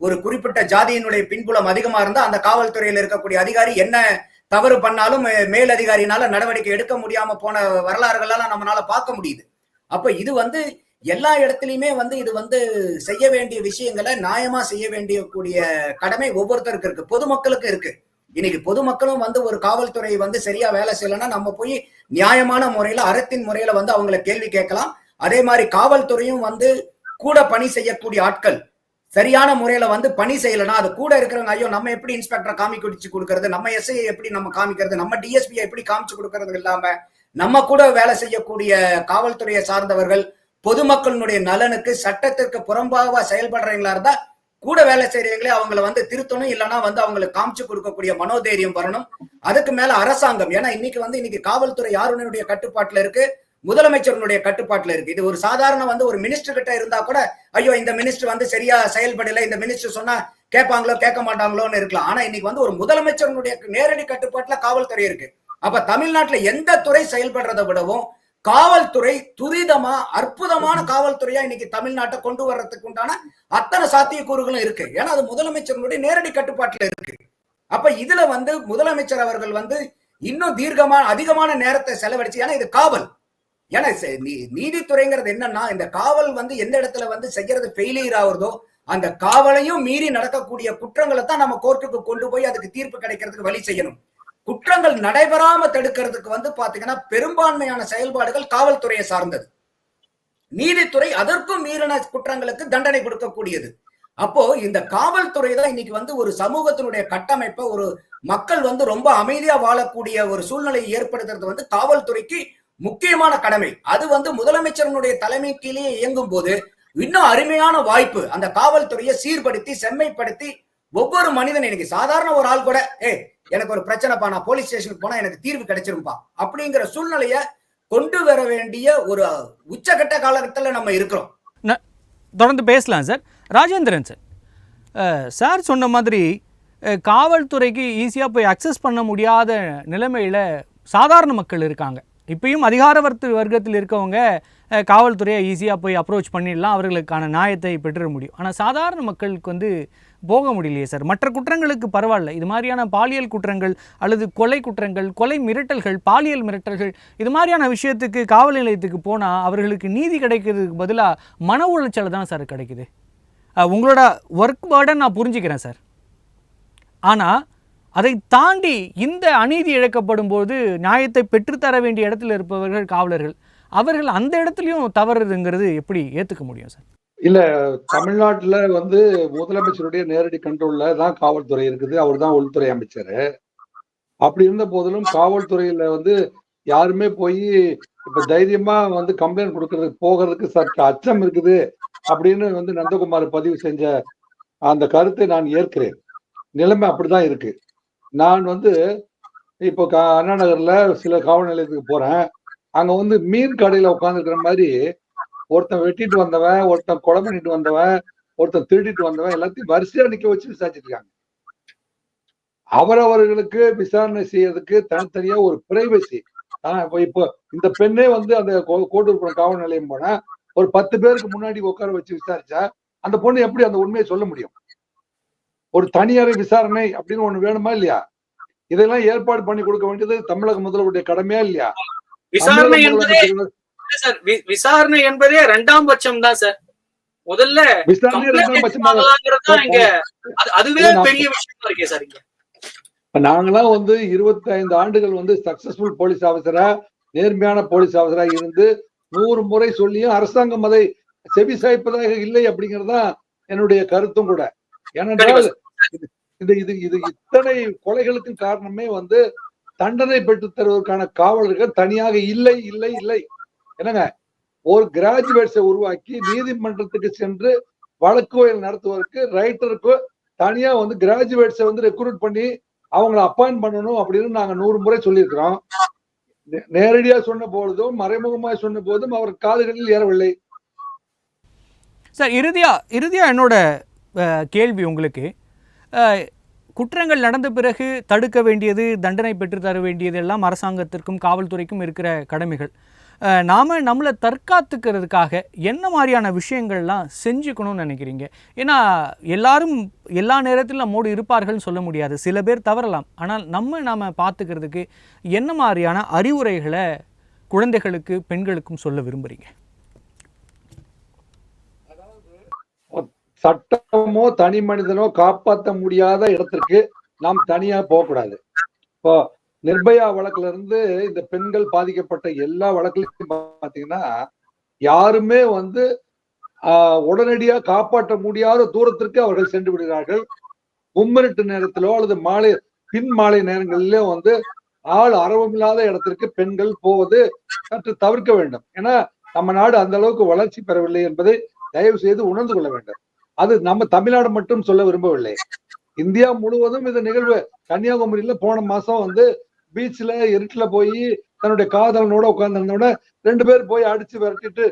ஒரு குறிப்பிட்ட ஜாதியினுடைய பின்புலம் அதிகமா இருந்தா அந்த காவல்துறையில இருக்கக்கூடிய அதிகாரி என்ன தவறு பண்ணாலும் மேல் அதிகாரினால நடவடிக்கை எடுக்க முடியாம போன வரலாறுகள்லாம் நம்மளால பார்க்க முடியுது. அப்ப இது வந்து எல்லா இடத்துலயுமே வந்து இது வந்து செய்ய வேண்டிய விஷயங்களை நியாயமா செய்ய வேண்டிய கூடிய கடமை ஒவ்வொருத்தருக்கு இருக்கு, பொதுமக்களுக்கு இருக்கு. இன்னைக்கு பொதுமக்களும் வந்து ஒரு காவல்துறை வந்து சரியா வேலை செய்யலைன்னா நம்ம போய் நியாயமான முறையில அறத்தின் முறையில வந்து அவங்களை கேள்வி கேட்கலாம். அதே மாதிரி காவல்துறையும் வந்து கூட பணி செய்யக்கூடிய ஆட்கள் சரியான முறையில வந்து பணி செய்யலைன்னா அது கூட இருக்கிறவங்க ஐயோ நம்ம எப்படி இன்ஸ்பெக்டரை காமிச்சு கொடுக்கறது, நம்ம எஸ்ஐ எப்படி நம்ம காமிக்கிறது, நம்ம டிஎஸ்பி எப்படி காமிச்சு கொடுக்கறது இல்லாம நம்ம கூட வேலை செய்யக்கூடிய காவல்துறையை சார்ந்தவர்கள் பொதுமக்களுடைய நலனுக்கு சட்டத்திற்கு புறம்பாக செயல்படுறவங்களா இருந்தா கூட வேலை செய்யறவங்களே அவங்களை வந்து திருத்தணும், இல்லைன்னா வந்து அவங்களுக்கு காமிச்சு கொடுக்கக்கூடிய மனோதைரியம் வரணும். அதுக்கு மேல அரசாங்கம், ஏன்னா இன்னைக்கு காவல்துறை யாருடைய கட்டுப்பாட்டுல இருக்கு, முதலமைச்சருடைய கட்டுப்பாட்டுல இருக்கு. இது ஒரு சாதாரண வந்து ஒரு மினிஸ்டர் கிட்ட இருந்தா கூட ஐயோ இந்த மினிஸ்டர் வந்து சரியா செயல்படல, இந்த மினிஸ்டர் சொன்னா கேட்பாங்களோ கேட்க மாட்டாங்களோன்னு இருக்கலாம். ஆனா இன்னைக்கு வந்து ஒரு முதலமைச்சருடைய நேரடி கட்டுப்பாட்டுல காவல்துறை இருக்கு. அப்ப தமிழ்நாட்டுல எந்த துறை செயல்படுறதை விடவும் காவல்துறை துரிதமா அற்புதமான காவல்துறையா இன்னைக்கு தமிழ்நாட்டை கொண்டு வர்றதுக்கு உண்டான அத்தனை சாத்தியக்கூறுகளும் இருக்கு. ஏன்னா அது முதலமைச்சருடைய நேரடி கட்டுப்பாட்டுல இருக்கு. அப்ப இதுல வந்து முதலமைச்சர் அவர்கள் வந்து இன்னும் அதிகமான நேரத்தை செலவழிச்சு, ஏன்னா இது காவல், ஏன்னா நீதித்துறைங்கிறது என்னன்னா இந்த காவல் வந்து எந்த இடத்துல வந்து செய்யறது ஃபெயிலியர் ஆகுறதோ அந்த காவலையும் மீறி நடக்கக்கூடிய குற்றங்களை தான் நம்ம கோர்ட்டுக்கு கொண்டு போய் அதுக்கு தீர்ப்பு கிடைக்கிறதுக்கு வழி செய்யணும். குற்றங்கள் நடைபெறாம தடுக்கிறதுக்கு வந்து பாத்தீங்கன்னா பெரும்பான்மையான செயல்பாடுகள் காவல்துறையை சார்ந்தது. நீதித்துறை அதற்கும் மீறின குற்றங்களுக்கு தண்டனை கொடுக்கக்கூடியது. அப்போ இந்த காவல்துறை தான் இன்னைக்கு வந்து ஒரு சமூகத்தினுடைய கட்டமைப்பை ஒரு மக்கள் வந்து ரொம்ப அமைதியா வாழக்கூடிய ஒரு சூழ்நிலையை ஏற்படுத்துறது வந்து காவல்துறைக்கு முக்கியமான கடமை. அது வந்து முதலமைச்சருடைய தலைமை கீழே இயங்கும் போது இன்னும் அருமையான வாய்ப்பு அந்த காவல்துறையை சீர்படுத்தி செம்மைப்படுத்தி ஒவ்வொரு மனிதன் இன்னைக்கு சாதாரண ஒரு ஆள் கூட எனக்கு ஒரு பிரச்சனைப்பா நான் போலீஸ் ஸ்டேஷனுக்கு போனா எனக்கு தீர்வு கிடைச்சிருப்பா அப்படிங்கிற சூழ்நிலைய கொண்டு வர வேண்டிய ஒரு உச்சகட்ட காலகட்டத்தில் நம்ம இருக்கிறோம். தொடர்ந்து பேசலாம் சார். ராஜேந்திரன் சார் சொன்ன மாதிரி காவல்துறைக்கு ஈஸியாக போய் அக்சஸ் பண்ண முடியாத நிலைமையில் சாதாரண மக்கள் இருக்காங்க. இப்பயும் அதிகார வர்க்கத்தில் இருக்கவங்க காவல்துறையை ஈஸியாக போய் அப்ரோச் பண்ணிடலாம், அவர்களுக்கான நியாயத்தை பெற்றுட முடியும். ஆனால் சாதாரண மக்களுக்கு வந்து போக முடியலையே சார். மற்ற குற்றங்களுக்கு பரவாயில்ல, இது மாதிரியான பாலியல் குற்றங்கள் அல்லது கொலை குற்றங்கள், கொலை மிரட்டல்கள், பாலியல் மிரட்டல்கள், இது மாதிரியான விஷயத்துக்கு காவல் நிலையத்துக்கு போனால் அவர்களுக்கு நீதி கிடைக்கிறதுக்கு பதிலாக மன உளைச்சல் தான் சார் கிடைக்குது. உங்களோட ஒர்க் பேர்டன் நான் புரிஞ்சுக்கிறேன் சார். ஆனால் அதை தாண்டி இந்த அநீதி இழைக்கப்படும் போது நியாயத்தை பெற்றுத்தர வேண்டிய இடத்துல இருப்பவர்கள் காவலர்கள், அவர்கள் அந்த இடத்துலையும் தவறுங்கிறது எப்படி ஏற்றுக்க முடியும் சார்? இல்ல, தமிழ்நாட்டுல வந்து முதலமைச்சருடைய நேரடி கண்ட்ரோல்ல தான் காவல்துறை இருக்குது. அவர் தான் உள்துறை அமைச்சர். அப்படி இருந்த போதிலும் காவல்துறையில வந்து யாருமே போய் இப்ப தைரியமா வந்து கம்ப்ளைண்ட் கொடுக்கறதுக்கு போகிறதுக்கு சற்று அச்சம் இருக்குது அப்படின்னு வந்து நந்தகுமார் பதிவு செஞ்ச அந்த கருத்தை நான் ஏற்கிறேன். நிலைமை அப்படிதான் இருக்கு. நான் வந்து இப்போ அண்ணா நகர்ல சில காவல் நிலையத்துக்கு போறேன். அங்க வந்து மீன் கடையில உட்காந்துருக்கிற மாதிரி ஒருத்தன் வெட்டிட்டு வந்தவன், ஒருத்தன் கொலை பண்ணிட்டு வந்தவன், ஒருத்தன் திருடிட்டு வந்தவன் எல்லாத்தையும் வரிசையா நிக்க வச்சு விசாரிச்சுட்டு இருக்காங்க. அவரவர்களுக்கு விசாரணை செய்யறதுக்கு தனித்தனியா ஒரு பிரைவசி. இப்போ இந்த பெண்ணே வந்து அந்த கோட்டூர்புரம் காவல் நிலையம் போனா ஒரு 10 பேருக்கு முன்னாடி உட்கார வச்சு விசாரிச்சா அந்த பொண்ணு எப்படி அந்த உண்மையை சொல்ல முடியும்? ஒரு தனியாரை விசாரணை அப்படின்னு ஒண்ணு வேணுமா இல்லையா? இதெல்லாம் ஏற்பாடு பண்ணி கொடுக்க வேண்டியது தமிழக முதல்வருடைய கடமையா இல்லையா? விசாரணை என்பதே 2ஆம் பட்சம் தான் சார். முதல்ல அதுவே பெரிய விஷயமா இருக்கே சார். நாங்களாம் வந்து 25 ஆண்டுகள் வந்து சக்சஸ்ஃபுல் போலீஸ் ஆபீசரா, நேர்மையான போலீஸ் ஆபீசரா இருந்து 100 முறை சொல்லியும் அரசாங்கம் அதை செவி சாய்ப்பதாக இல்லை அப்படிங்கறதுதான் என்னுடைய கருத்தும் கூட. ஏனென்றால் இது இத்தனை கொலைகளுக்கும் காரணமே வந்து தண்டனை பெற்று தருவதற்கான காவலர்கள் தனியாக இல்லை இல்லை இல்லை. என்னங்க, ஒரு கிராஜுவேட்ஸை உருவாக்கி நீதிமன்றத்துக்கு சென்று வழக்குகள் நடத்துவதற்கு ரைட்டருக்கு தனியா வந்து கிராஜுவேட்ஸை வந்து ரெக்ரூட் பண்ணி அவங்களை அப்பாயிண்ட் பண்ணணும் அப்படின்னு நாங்க 100 முறை சொல்லியிருக்கிறோம். நேரடியா சொன்ன பொழுதும் மறைமுகமாக சொன்ன போதும் அவர் காதுகளில் ஏறவில்லை. சார், இறுதியா என்னோட கேள்வி உங்களுக்கு, குற்றங்கள் நடந்த பிறகு தடுக்க வேண்டியது, தண்டனை பெற்று தர வேண்டியது எல்லாம் அரசாங்கத்திற்கும் காவல்துறைக்கும் இருக்கிற கடமைகள். நாம் நம்மளை தற்காத்துக்கிறதுக்காக என்ன மாதிரியான விஷயங்கள்லாம் செஞ்சுக்கணும்னு நினைக்கிறீங்க? ஏன்னா எல்லாரும் எல்லா நேரத்திலும் நம்மோடு இருப்பார்கள்னு சொல்ல முடியாது, சில பேர் தவறலாம். ஆனால் நாம் பார்த்துக்கிறதுக்கு என்ன மாதிரியான அறிவுரைகளை குழந்தைகளுக்கு, பெண்களுக்கும் சொல்ல விரும்புகிறீங்க? சட்டமோ தனி மனிதனோ காப்பாற்ற முடியாத இடத்திற்கு நாம் தனியா போகக்கூடாது. இப்போ நிர்பயா வழக்குல இருந்து இந்த பெண்கள் பாதிக்கப்பட்ட எல்லா வழக்குலையும் பாத்தீங்கன்னா யாருமே வந்து உடனடியா காப்பாற்ற முடியாத தூரத்திற்கு அவர்கள் சென்று விடுகிறார்கள். மும்மிருட்டு நேரத்திலோ அல்லது பின் மாலை நேரங்களிலோ வந்து ஆள் அரவமில்லாத இடத்திற்கு பெண்கள் போவது சற்று தவிர்க்க வேண்டும். ஏன்னா நம்ம நாடு அந்த அளவுக்கு வளர்ச்சி பெறவில்லை என்பதை தயவு செய்து உணர்ந்து கொள்ள வேண்டும். அது நம்ம தமிழ்நாடு மட்டும் சொல்ல விரும்பவில்லை, இந்தியா முழுவதும் இந்த நிகழ்வு. கன்னியாகுமரியில போன மாசம் வந்து பீச்ல இருட்டுல போய் தன்னுடைய காதலனோட உட்கார்ந்திருந்தோட 2 பேர் போய் அடிச்சு விரட்டிட்டு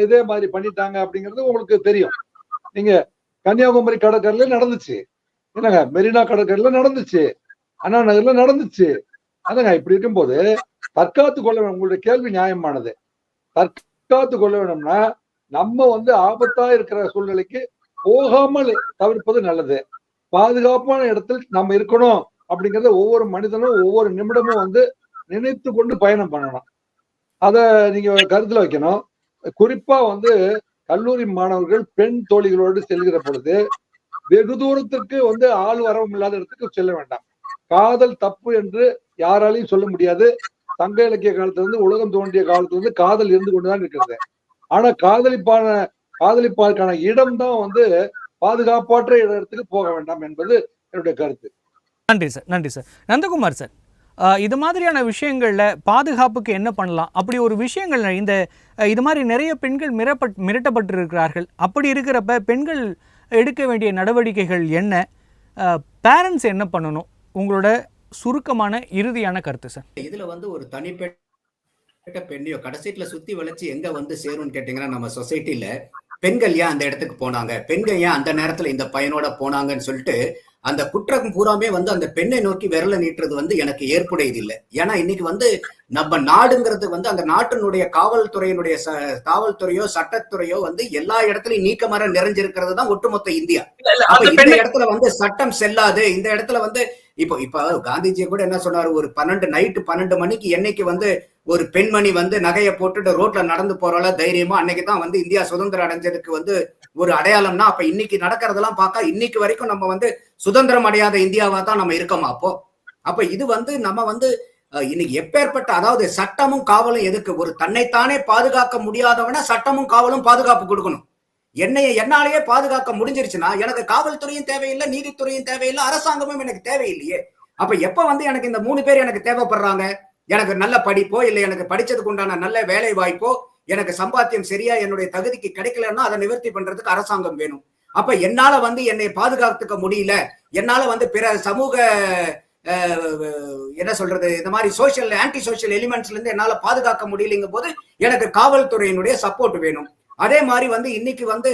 இதே மாதிரி பண்ணிட்டாங்க அப்படிங்கிறது உங்களுக்கு தெரியும். நீங்க கன்னியாகுமரி கடற்கரையில நடந்துச்சு, என்னங்க மெரினா கடற்கரையில நடந்துச்சு, அண்ணா நகர்ல நடந்துச்சு. அதுங்க இப்படி இருக்கும்போது தற்காத்து கொள்ள வேணும். உங்களுடைய கேள்வி நியாயமானது. தற்காத்து கொள்ள வேணும்னா நம்ம வந்து ஆபத்தா இருக்கிற சூழ்நிலைக்கு போகாமல் தவிர்ப்பது நல்லது. பாதுகாப்பான இடத்தில் நம்ம இருக்கணும் அப்படிங்கறத ஒவ்வொரு மனிதனும் ஒவ்வொரு நிமிடமும் வந்து நினைத்து கொண்டு பயணம் பண்ணணும். அத நீங்க கருத்துல வைக்கணும். குறிப்பா வந்து கல்லூரி மாணவர்கள் பெண் தோழிகளோடு செல்கிற பொழுது வெகு தூரத்திற்கு வந்து ஆள் வரவும் இல்லாத இடத்துக்கு செல்ல வேண்டாம். காதல் தப்பு என்று யாராலையும் சொல்ல முடியாது. சங்க இலக்கிய காலத்துல இருந்து உலகம் தோன்றிய காலத்துல இருந்து காதல் இருந்து கொண்டுதான் இருக்கிறது. ஆனா காதலிப்பாருக்கான இடம் தான் வந்து பாதுகாப்பற்ற இடத்துக்கு போக வேண்டாம் என்பது என்னுடைய கருத்து. நன்றி சார். நன்றி சார். நந்தகுமார் சார், இது மாதிரியான விஷயங்களில் பாதுகாப்புக்கு என்ன பண்ணலாம்? அப்படி ஒரு விஷயங்கள் இது மாதிரி நிறைய பெண்கள் மிரட்டப்பட்டிருக்கிறார்கள். அப்படி இருக்கிறப்ப பெண்கள் எடுக்க வேண்டிய நடவடிக்கைகள் என்ன? பேரண்ட்ஸ் என்ன பண்ணணும்? உங்களோட சுருக்கமான இறுதியான கருத்து சார். இதுல வந்து ஒரு தனிப்பட்ட பெண்ணையோ கடைசீட்ல சுத்தி வளைச்சு எங்க வந்து சேரும்னு கேட்டீங்கன்னா, நம்ம சொசைட்டில பெண்கள் ஏன் அந்த இடத்துக்கு போனாங்க, பெண்கள் ஏன் அந்த நேரத்துல இந்த பையனோட போனாங்கன்னு சொல்லிட்டு அந்த குற்றம் பூராமே வந்து அந்த பெண்ணை நோக்கி விரல நீட்டுறது வந்து எனக்கு ஏற்புடையது இல்லை. ஏன்னா இன்னைக்கு வந்து நம்ம நாடுங்கிறது வந்து அந்த நாட்டினுடைய காவல்துறையினுடைய காவல்துறையோ சட்டத்துறையோ வந்து எல்லா இடத்துலயும் நீக்கமர நிறைஞ்சிருக்கிறது தான் ஒட்டுமொத்த இந்தியா. அப்ப இந்த இடத்துல வந்து சட்டம் செல்லாது. இந்த இடத்துல வந்து இப்ப காந்திஜி கூட என்ன சொன்னாரு, ஒரு நைட்டு 12 மணிக்கு என்னைக்கு வந்து ஒரு பெண்மணி வந்து நகையை போட்டுட்டு ரோட்ல நடந்து போறால தைரியமா, அன்னைக்குதான் வந்து இந்தியா சுதந்திரம் அடைஞ்சதுக்கு வந்து ஒரு அடையாளம்னா, அப்ப இன்னைக்கு நடக்கிறதெல்லாம் பார்க்க இன்னைக்கு வரைக்கும் நம்ம வந்து சுதந்திரம் அடையாத இந்தியாவா தான் நம்ம இருக்கோமா? அப்ப இது வந்து நம்ம வந்து இன்னைக்கு எப்பேற்பட்ட, அதாவது சட்டமும் காவலும் எதுக்கு? ஒரு தன்னைத்தானே பாதுகாக்க முடியாதவன சட்டமும் காவலும் பாதுகாப்பு கொடுக்கணும். என்னாலேயே பாதுகாக்க முடிஞ்சிருச்சுன்னா எனக்கு காவல்துறையும் தேவையில்லை, நீதித்துறையும் தேவையில்லை, அரசாங்கமும் எனக்கு தேவையில்லையே. அப்ப எப்ப வந்து எனக்கு இந்த 3 பேர் எனக்கு தேவைப்படுறாங்க? எனக்கு நல்ல படிப்போ இல்லை எனக்கு படிச்சதுக்கு உண்டான நல்ல வேலை வாய்ப்போ, எனக்கு சம்பாத்தியம் சரியா என்னுடைய தகுதிக்கு கிடைக்கலன்னா அதை நிவர்த்தி பண்றதுக்கு அரசாங்கம் வேணும். அப்ப என்னால வந்து என்னை பாதுகாத்துக்க முடியல, என்னால வந்து பிற சமூக என்ன சொல்றது, இந்த மாதிரி சோசியல் ஆன்டி சோசியல் எலிமெண்ட்ஸ்ல இருந்து என்னால பாதுகாக்க முடியலைங்கும் போது எனக்கு காவல்துறையினுடைய சப்போர்ட் வேணும். அதே மாதிரி வந்து இன்னைக்கு வந்து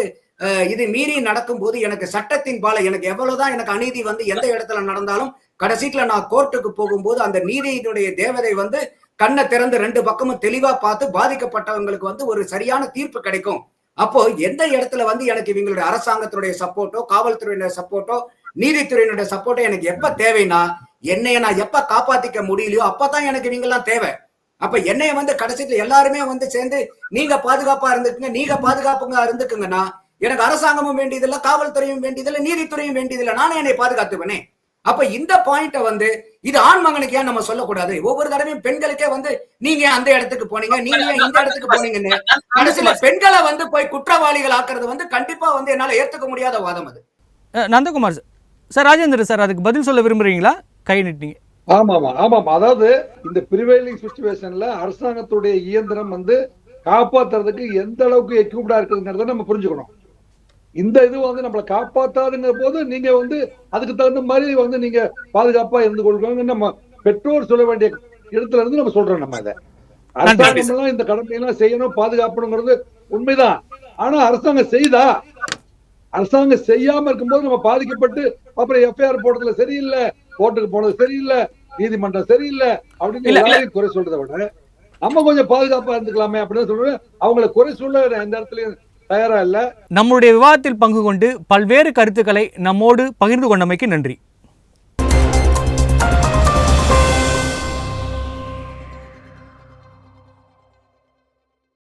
இது மீறி நடக்கும் போது எனக்கு சட்டத்தின் பால எனக்கு எவ்வளவுதான் எனக்கு அநீதி வந்து எந்த இடத்துல நடந்தாலும் கடைசியில நான் கோர்ட்டுக்கு போகும்போது அந்த நீதியினுடைய தேவதை வந்து கண்ணை திறந்து 2 பக்கமும் தெளிவா பார்த்து பாதிக்கப்பட்டவங்களுக்கு வந்து ஒரு சரியான தீர்ப்பு கிடைக்கும். அப்போ எந்த இடத்துல வந்து எனக்கு இவங்களுடைய அரசாங்கத்தினுடைய சப்போர்ட்டோ காவல்துறையினுடைய சப்போர்ட்டோ நீதித்துறையினுடைய சப்போர்ட்டோ எனக்கு எப்ப தேவைன்னா, என்னைய நான் எப்ப காப்பாத்திக்க முடியலையோ அப்பதான் எனக்கு இவங்கெல்லாம் தேவை. அப்ப என்னைய வந்து கடைசியில எல்லாருமே வந்து சேர்ந்து நீங்க பாதுகாப்பா இருந்துக்குங்க, நீங்க பாதுகாப்புங்க இருந்துக்குங்கன்னா எனக்கு அரசாங்கமும் வேண்டியதில்லை, காவல்துறையும் வேண்டியதில்லை, நீதித்துறையும் வேண்டியதில்லை, நானே என்னை பாதுகாத்துவனே. அப்ப இந்த பாயிண்ட வந்து இது ஆண் மகனுக்கு ஏன் நம்ம சொல்லக்கூடாது? ஒவ்வொரு தடவையும் பெண்களுக்கே வந்து நீங்க அந்த இடத்துக்கு போனீங்க, நீங்க இந்த இடத்துக்கு போனீங்கன்னு கடைசியில பெண்களை வந்து போய் குற்றவாளிகள் ஆக்குறது வந்து கண்டிப்பா வந்து என்னால ஏத்துக்க முடியாத வாதம் அது. நந்தகுமார் சார், ராஜேந்திர சார் அதுக்கு பதில் சொல்ல விரும்புறீங்களா? கை நீட்டிங்க. ஆமாமா. அதாவது இந்த பிரிவைலிங் சிச்சுவேஷன்ல அரசாங்கத்துடைய இயந்திரம் வந்து காப்பாத்துறதுக்கு எந்த அளவுக்கு எக்யூப்டா இருக்குங்கிறத நம்ம புரிஞ்சுக்கணும். இந்த இது வந்து நம்மளை காப்பாத்தாதுங்கிற போது நீங்க வந்து அதுக்கு தகுந்த மாதிரி வந்து நீங்க பாதுகாப்பா இருந்து கொள்ளுங்க. நம்ம பெற்றோர் சொல்ல வேண்டிய இடத்துல இருந்து நம்ம சொல்றோம். நம்ம இதை அரசாங்கம் எல்லாம் இந்த கடமையெல்லாம் செய்யணும், பாதுகாப்பணுங்கிறது உண்மைதான். ஆனா அரசாங்கம் செய்யாம இருக்கும்போது நம்ம பாதிக்கப்பட்டு அப்புறம் எஃப்ஐஆர் போடுறதுல சரியில்லை, கோர்ட்டுக்கு போனது சரியில்லை, நீதிமன்றம் சரியில்லை அப்படின்னு எல்லாரையும் குறை சொல்றதை விட நம்ம கொஞ்சம் பாதுகாப்பா இருந்துக்கலாமே அப்படின்னு சொல்றேன். அவங்களை குறை சொல்ல எந்த இடத்துலயும் தயாரா இல்ல. நம்முடைய விவாதத்தில் பங்கு கொண்டு பல்வேறு கருத்துக்களை நம்மோடு பகிர்ந்து கொண்டமைக்கு நன்றி.